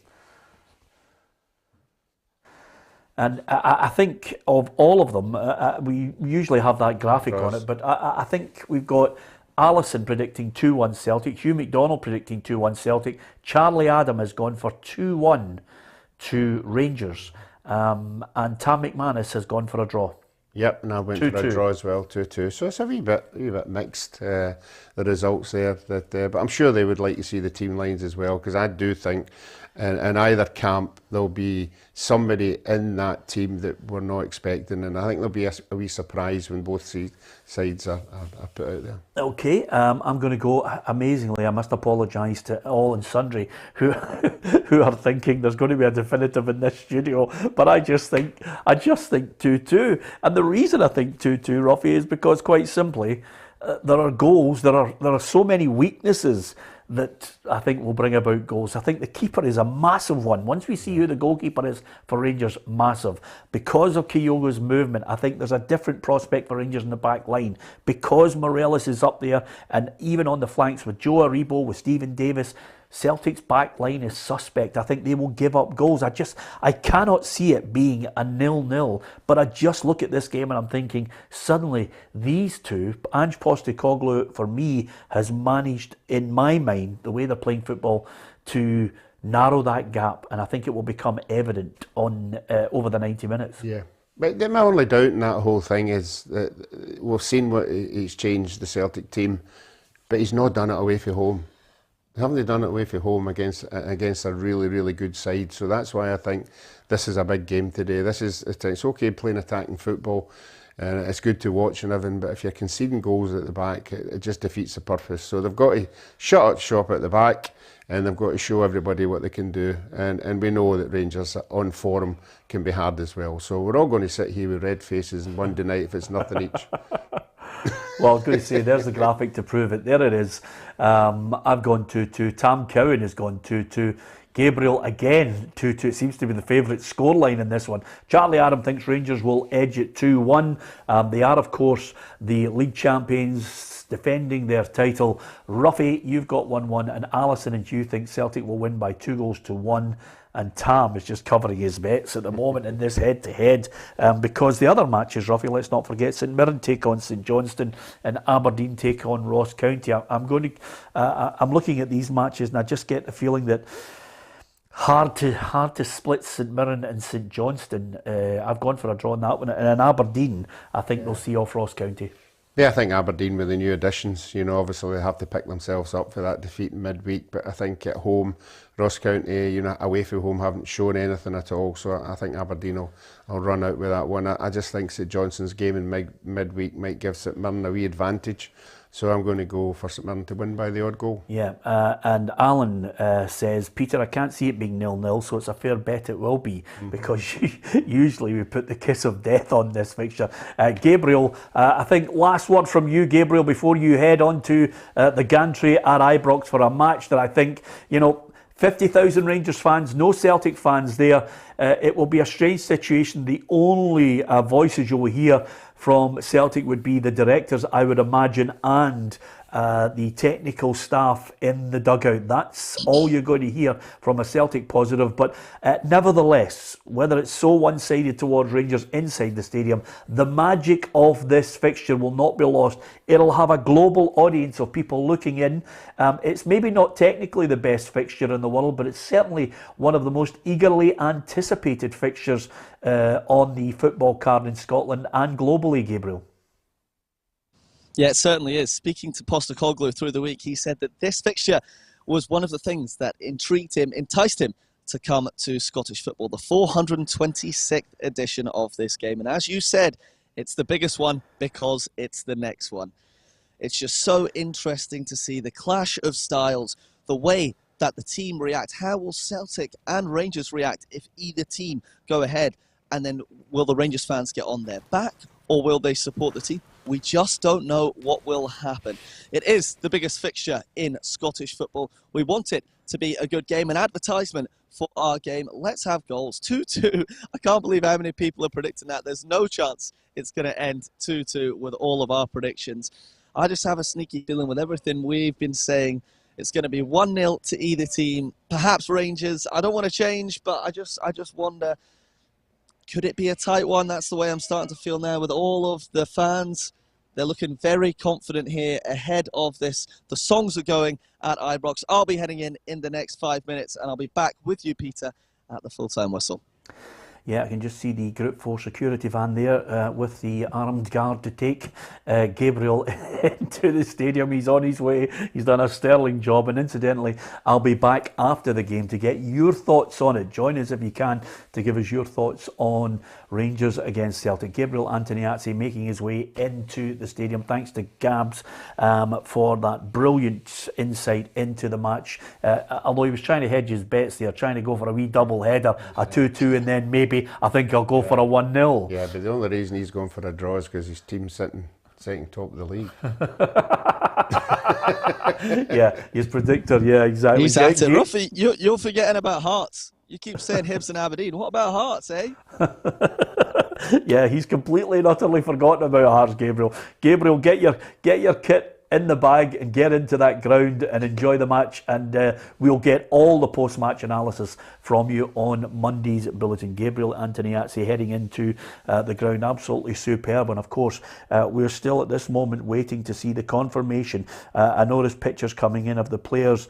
Speaker 1: And I think of all of them, we usually have that graphic on it, but I think we've got Alison predicting 2-1 Celtic, Hugh McDonald predicting 2-1 Celtic, Charlie Adam has gone for 2-1 to Rangers, and Tam McManus has gone for a draw.
Speaker 2: Yep, and I went for a draw as well, 2-2. So it's a wee bit mixed, the results there. But I'm sure they would like to see the team lines as well, because I do think in either camp there'll be somebody in that team that we're not expecting, and I think there'll be a wee surprise when both sides are put out there.
Speaker 1: Okay, I'm going to go, amazingly, I must apologise to all and sundry who are thinking there's going to be a definitive in this studio, but I just think 2-2, and the reason I think 2-2, Ruffy, is because quite simply there are goals, there are so many weaknesses that I think will bring about goals. I think the keeper is a massive one. Once we see who the goalkeeper is for Rangers, massive. Because of Kyogo's movement, I think there's a different prospect for Rangers in the back line. Because Morelos is up there, and even on the flanks with Joe Aribo, with Stephen Davis, Celtic's back line is suspect. I think they will give up goals. I cannot see it being a 0-0, but I just look at this game and I'm thinking, suddenly these two, Ange Postecoglou for me has managed, in my mind, the way they're playing football, to narrow that gap, and I think it will become evident on over the 90 minutes.
Speaker 2: Yeah. But my only doubt in that whole thing is that we've seen what he's changed the Celtic team, but he's not done it away from home. Haven't they done it away from home against a really, really good side? So that's why I think this is a big game today. It's okay playing attacking football, and it's good to watch and everything, but if you're conceding goals at the back, it just defeats the purpose. So they've got to shut up shop at the back, and they've got to show everybody what they can do. And we know that Rangers on form can be hard as well. So we're all going to sit here with red faces on Monday night if it's nothing each.
Speaker 1: Well, I was going to say, there's the graphic to prove it. There it is. I've gone 2-2. Tam Cowan has gone 2-2. Gabriel again 2-2. It seems to be the favourite scoreline in this one. Charlie Adam thinks Rangers will edge it 2-1. They are, of course, the league champions defending their title. Ruffy, you've got 1-1, and Alison and Hugh think Celtic will win by 2-1. And Tam is just covering his bets at the moment in this head-to-head, because the other matches, Ruffy, let's not forget, St Mirren take on St Johnstone and Aberdeen take on Ross County. I'm looking at these matches and I just get the feeling that hard to split St Mirren and St Johnstone. I've gone for a draw on that one, and in Aberdeen, I think they'll see off Ross County.
Speaker 2: Yeah, I think Aberdeen with the new additions, obviously they have to pick themselves up for that defeat in midweek, but I think at home, Ross County, away from home, haven't shown anything at all, so I think Aberdeen will run out with that one. I just think St Johnstone's game in midweek might give St Mirren a wee advantage, So I'm going to go for St Mirren to win by the odd goal.
Speaker 1: Yeah, and Alan says, Peter, I can't see it being 0-0, so it's a fair bet it will be, because usually we put the kiss of death on this fixture. Gabriel, I think last word from you, Gabriel, before you head on to the gantry at Ibrox for a match that I think, 50,000 Rangers fans, no Celtic fans there. It will be a strange situation. The only voices you will hear from Celtic would be the directors, I would imagine, and the technical staff in the dugout. That's all you're going to hear from a Celtic positive. But nevertheless, whether it's so one-sided towards Rangers inside the stadium, the magic of this fixture will not be lost. It'll have a global audience of people looking in. It's maybe not technically the best fixture in the world, but it's certainly one of the most eagerly anticipated fixtures on the football card in Scotland and globally, Gabriel.
Speaker 3: Yeah, it certainly is. Speaking to Postecoglou through the week, he said that this fixture was one of the things that intrigued him, enticed him to come to Scottish football, the 426th edition of this game. And as you said, it's the biggest one because it's the next one. It's just so interesting to see the clash of styles, the way that the team react. How will Celtic and Rangers react if either team go ahead? And then will the Rangers fans get on their back, or will they support the team? We just don't know what will happen. It is the biggest fixture in Scottish football. We want it to be a good game. An advertisement for our game. Let's have goals. 2-2. I can't believe how many people are predicting that. There's no chance it's going to end 2-2 with all of our predictions. I just have a sneaky feeling with everything we've been saying, it's going to be 1-0 to either team. Perhaps Rangers. I don't want to change, but I just wonder, could it be a tight one? That's the way I'm starting to feel now with all of the fans. They're looking very confident here ahead of this. The songs are going at Ibrox. I'll be heading in the next 5 minutes, and I'll be back with you, Peter, at the full-time whistle.
Speaker 1: Yeah, I can just see the Group 4 security van there with the armed guard to take Gabriel into the stadium. He's on his way. He's done a sterling job. And incidentally, I'll be back after the game to get your thoughts on it. Join us if you can to give us your thoughts on Rangers against Celtic. Gabriel Antoniazzi making his way into the stadium. Thanks to Gabs for that brilliant insight into the match. Although he was trying to hedge his bets there, trying to go for a wee double header, a 2-2, and then maybe I think I'll go for a 1-0.
Speaker 2: Yeah, but the only reason he's going for a draw is because his team's sitting top of the league.
Speaker 1: Yeah, his predictor, yeah, exactly.
Speaker 3: He's at it. Ruffy, you're forgetting about Hearts. You keep saying Hibs and Aberdeen. What about Hearts, eh?
Speaker 1: Yeah, he's completely and utterly forgotten about Hearts, Gabriel. Gabriel, get your kit in the bag and get into that ground and enjoy the match, and we'll get all the post-match analysis from you on Monday's bulletin. Gabriel Antoniazzi heading into the ground, absolutely superb. And of course we're still at this moment waiting to see the confirmation. I noticed pictures coming in of the players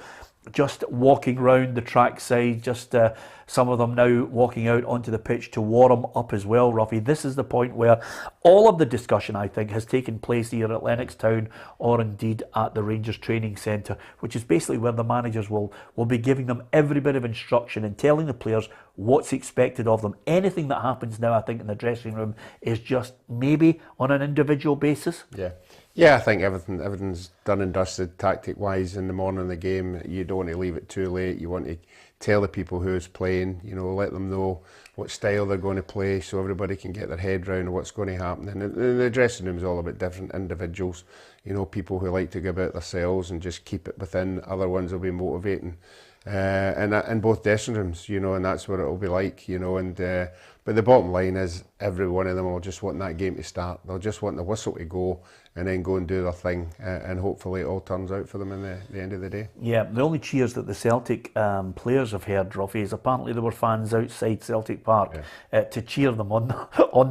Speaker 1: just walking round the trackside, just some of them now walking out onto the pitch to warm up as well, Ruffy. This is the point where all of the discussion, I think, has taken place here at Lennoxtown or indeed at the Rangers Training Centre, which is basically where the managers will be giving them every bit of instruction and telling the players what's expected of them. Anything that happens now, I think, in the dressing room is just maybe on an individual basis.
Speaker 2: Yeah, I think everything's done and dusted tactic-wise in the morning of the game. You don't want to leave it too late. You want to tell the people who's playing, let them know what style they're going to play so everybody can get their head round what's going to happen. And the dressing room is all about different individuals, people who like to go about themselves and just keep it within. Other ones will be motivating. And in both dressing rooms, and that's what it'll be like, but the bottom line is every one of them will just want that game to start. They'll just want the whistle to go and then go and do their thing, and hopefully it all turns out for them in the end of the day. Yeah,
Speaker 1: the only cheers that the Celtic players have heard, Ruffy, is apparently there were fans outside Celtic Park to cheer them on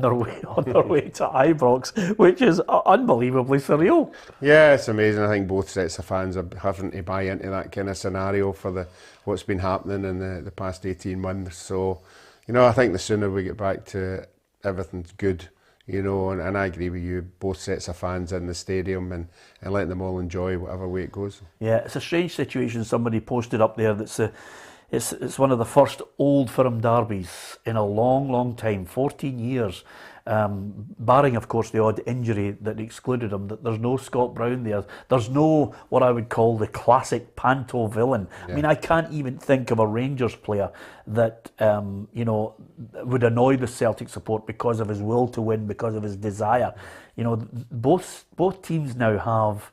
Speaker 1: their way to Ibrox, which is unbelievably surreal.
Speaker 2: Yeah, it's amazing. I think both sets of fans are having to buy into that kind of scenario for what's been happening in the past 18 months. So, I think the sooner we get back to everything's good, and I agree with you, both sets of fans in the stadium and letting them all enjoy whatever way it goes.
Speaker 1: Yeah, it's a strange situation. Somebody posted up there that's It's one of the first Old Firm derbies in a long, long time, 14 years. Barring, of course, the odd injury that excluded him, that there's no Scott Brown there. There's no what I would call the classic panto villain. I mean, I can't even think of a Rangers player that would annoy the Celtic support because of his will to win, because of his desire. Both teams now have.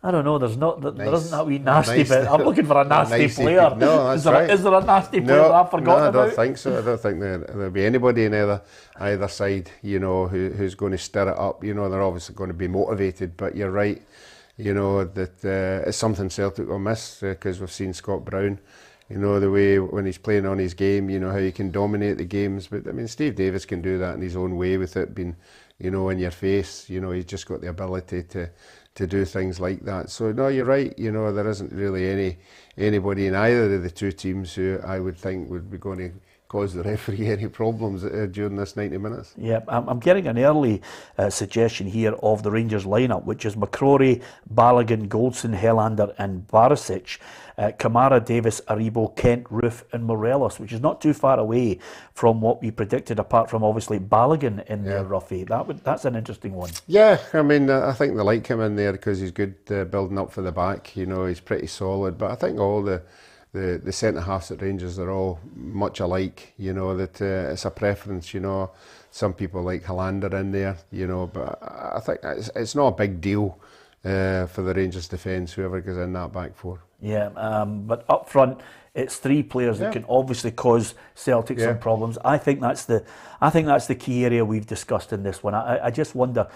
Speaker 1: I don't know. There isn't that wee nasty bit. I'm looking for a nasty player.
Speaker 2: No, that's right.
Speaker 1: Is there a nasty player that I've forgotten about?
Speaker 2: No, I don't think so. I don't think there'll be anybody in either side, who's going to stir it up. They're obviously going to be motivated. But you're right. That it's something Celtic will miss because we've seen Scott Brown. The way when he's playing on his game. How he can dominate the games. But I mean, Steve Davis can do that in his own way with it being, in your face. He's just got the ability to do things like that. So no, you're right. There isn't really anybody in either of the two teams who I would think would be going to cause the referee any problems during this 90 minutes.
Speaker 1: Yeah, I'm getting an early suggestion here of the Rangers lineup, which is McCrory, Balogun, Goldson, Helander and Barisic. Kamara, Davis, Aribo, Kent, Roof and Morelos, which is not too far away from what we predicted, apart from obviously Balogun in there, Ruffy. That's an interesting one.
Speaker 2: Yeah, I mean, I think they like him in there because he's good building up for the back. He's pretty solid. But I think all the centre-halves at Rangers are all much alike, that it's a preference, Some people like Helander in there, but I think it's not a big deal for the Rangers defence, whoever goes in that back four.
Speaker 1: Yeah, but up front, it's three players that can obviously cause Celtic some problems. I think that's the key area we've discussed in this one. I just wonder,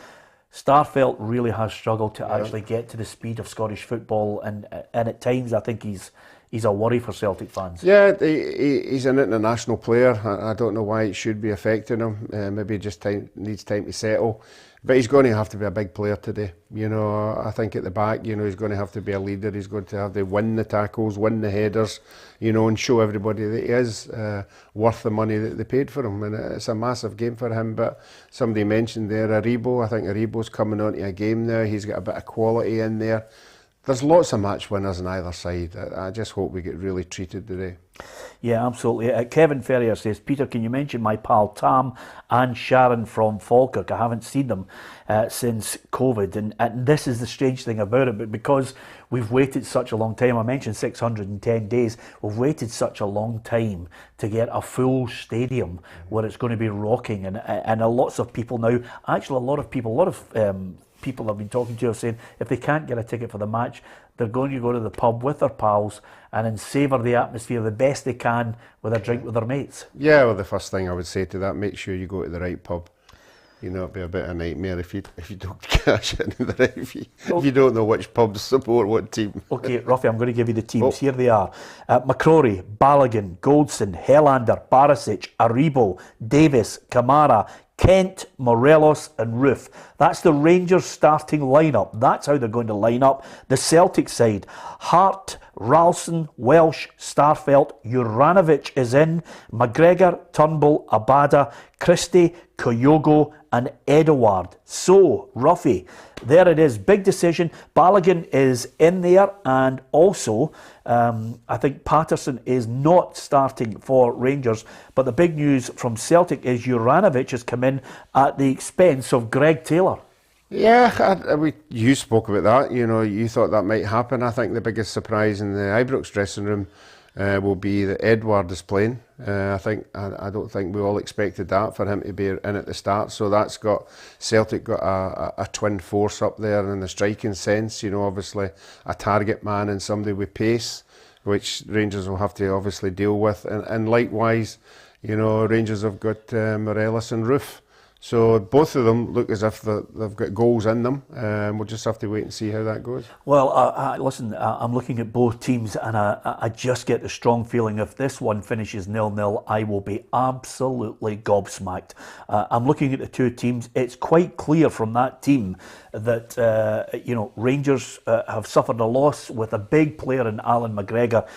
Speaker 1: Starfelt really has struggled to actually get to the speed of Scottish football, and at times I think he's a worry for Celtic fans. Yeah,
Speaker 2: he's an international player. I don't know why it should be affecting him. Maybe he just needs time to settle. But he's going to have to be a big player today. I think at the back, he's going to have to be a leader. He's going to have to win the tackles, win the headers, and show everybody that he is worth the money that they paid for him. And it's a massive game for him. But somebody mentioned there Aribo. I think Aribo's coming onto a game now. He's got a bit of quality in there. There's lots of match winners on either side. I just hope we get really treated today.
Speaker 1: Yeah, absolutely. Kevin Ferrier says, Peter, can you mention my pal Tam and Sharon from Falkirk? I haven't seen them since COVID. And this is the strange thing about it, but because we've waited such a long time, I mentioned 610 days, we've waited such a long time to get a full stadium where it's going to be rocking. And lots of people now, actually a lot of people I've been talking to are saying if they can't get a ticket for the match, they're going to go to the pub with their pals and then savour the atmosphere the best they can with a drink with their mates.
Speaker 2: Yeah, well, the first thing I would say to that, make sure you go to the right pub. It'd be a bit of a nightmare if you don't cash in the right if you don't know which pubs support what team.
Speaker 1: Okay, Ruffy, I'm going to give you the teams. Here they are. McCrory, Balogun, Goldson, Helander, Barisic, Aribo, Davis, Kamara, Kent, Morelos and Roof. That's the Rangers starting lineup. That's how they're going to line up. The Celtic side, Hart, Ralston, Welsh, Starfelt, Juranovic is in, McGregor, Turnbull, Abada, Christie, Kyogo and Edouard. So, Ruffy, there it is. Big decision. Balogun is in there, and also I think Patterson is not starting for Rangers. But the big news from Celtic is Juranovic has come in at the expense of Greg Taylor.
Speaker 2: Yeah, you spoke about that. You thought that might happen. I think the biggest surprise in the Ibrox dressing room will be that Edouard is playing. I don't think we all expected that for him to be in at the start. So that's got Celtic got a twin force up there in the striking sense. Obviously a target man and somebody with pace, which Rangers will have to obviously deal with. And likewise, Rangers have got Morelos and Roof. So both of them look as if they've got goals in them. We'll just have to wait and see how that goes.
Speaker 1: Well, listen, I'm looking at both teams and I just get the strong feeling if this one finishes 0-0, I will be absolutely gobsmacked. I'm looking at the two teams. It's quite clear from that team that Rangers have suffered a loss with a big player in Alan McGregor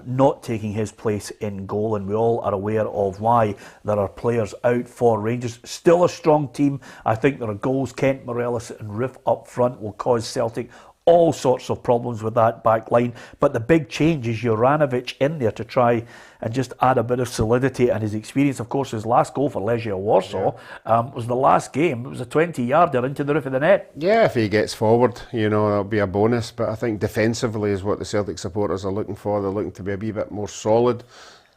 Speaker 1: not taking his place in goal, and we all are aware of why there are players out for Rangers. Still a strong team. I think there are goals. Kent, Morelos and Roof up front will cause Celtic all sorts of problems with that back line. But the big change is Juranovic in there to try and just add a bit of solidity and his experience. Of course, his last goal for Legia Warsaw was the last game. It was a 20-yarder into the roof of the net.
Speaker 2: Yeah, if he gets forward, you know, that'll be a bonus. But I think defensively is what the Celtic supporters are looking for. They're looking to be a wee bit more solid,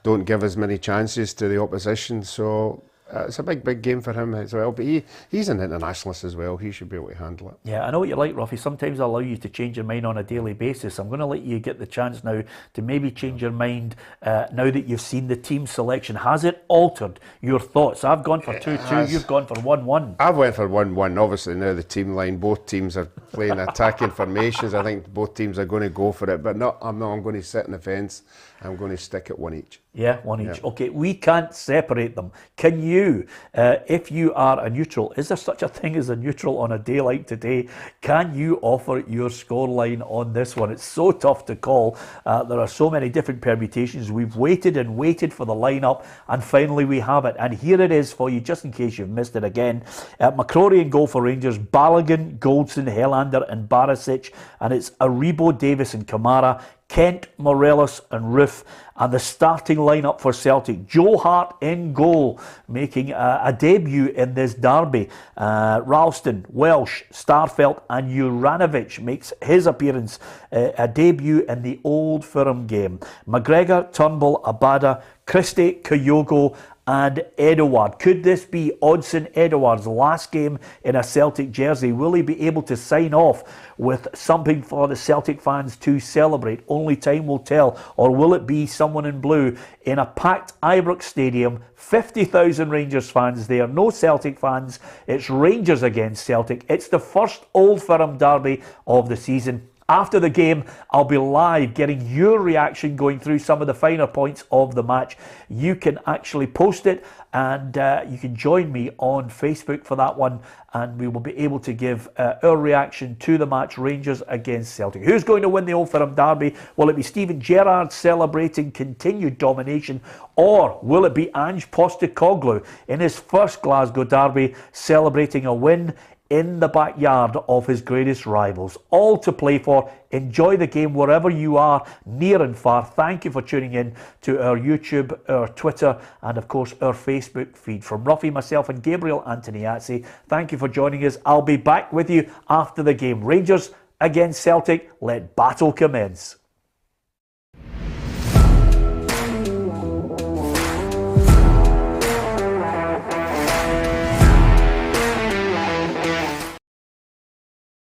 Speaker 2: don't give as many chances to the opposition. So it's a big game for him as well. But he's an internationalist as well. He should be able to handle it.
Speaker 1: Yeah, I know what you're like, Ruffy. Sometimes I allow you to change your mind on a daily basis. I'm going to let you get the chance now to maybe change your mind now that you've seen the team selection. Has it altered your thoughts? I've gone for 2-2. You've gone for 1-1.
Speaker 2: I've went for 1-1. Obviously now the team line, both teams are playing attacking formations. I think both teams are going to go for it. But I'm going to sit on the fence. I'm going to stick at one each.
Speaker 1: Yeah, one each. Okay, we can't separate them. Can you, if you are a neutral, is there such a thing as a neutral on a day like today? Can you offer your scoreline on this one? It's so tough to call. There are so many different permutations. We've waited and waited for the lineup, and finally we have it. And here it is for you, just in case you've missed it again. McCrory in goal for Rangers, Balogun, Goldson, Helander and Barisic, and it's Aribo, Davis and Kamara, Kent, Morelos and Roof, and the starting lineup for Celtic. Joe Hart in goal, making a debut in this derby. Ralston, Welsh, Starfelt and Juranovic makes his appearance, a debut in the Old Firm game. McGregor, Turnbull, Abada, Christie, Kyogo and Edouard. Could this be Odsonne Edouard's last game in a Celtic jersey? Will he be able to sign off with something for the Celtic fans to celebrate? Only time will tell. Or will it be someone in blue in a packed Ibrox Stadium? 50,000 Rangers fans there, no Celtic fans. It's Rangers against Celtic. It's the first Old Firm derby of the season. After the game, I'll be live getting your reaction, going through some of the finer points of the match. You can actually post it, and you can join me on Facebook for that one, and we will be able to give our reaction to the match, Rangers against Celtic. Who's going to win the Old Firm derby? Will it be Steven Gerrard celebrating continued domination, or will it be Ange Postecoglou in his first Glasgow derby celebrating a win in the backyard of his greatest rivals? All to play for. Enjoy the game wherever you are, near and far. Thank you for tuning in to our YouTube, our Twitter, and of course our Facebook feed. From Ruffy, myself and Gabriel Antoniazzi, thank you for joining us. I'll be back with you after the game. Rangers against Celtic. Let battle commence.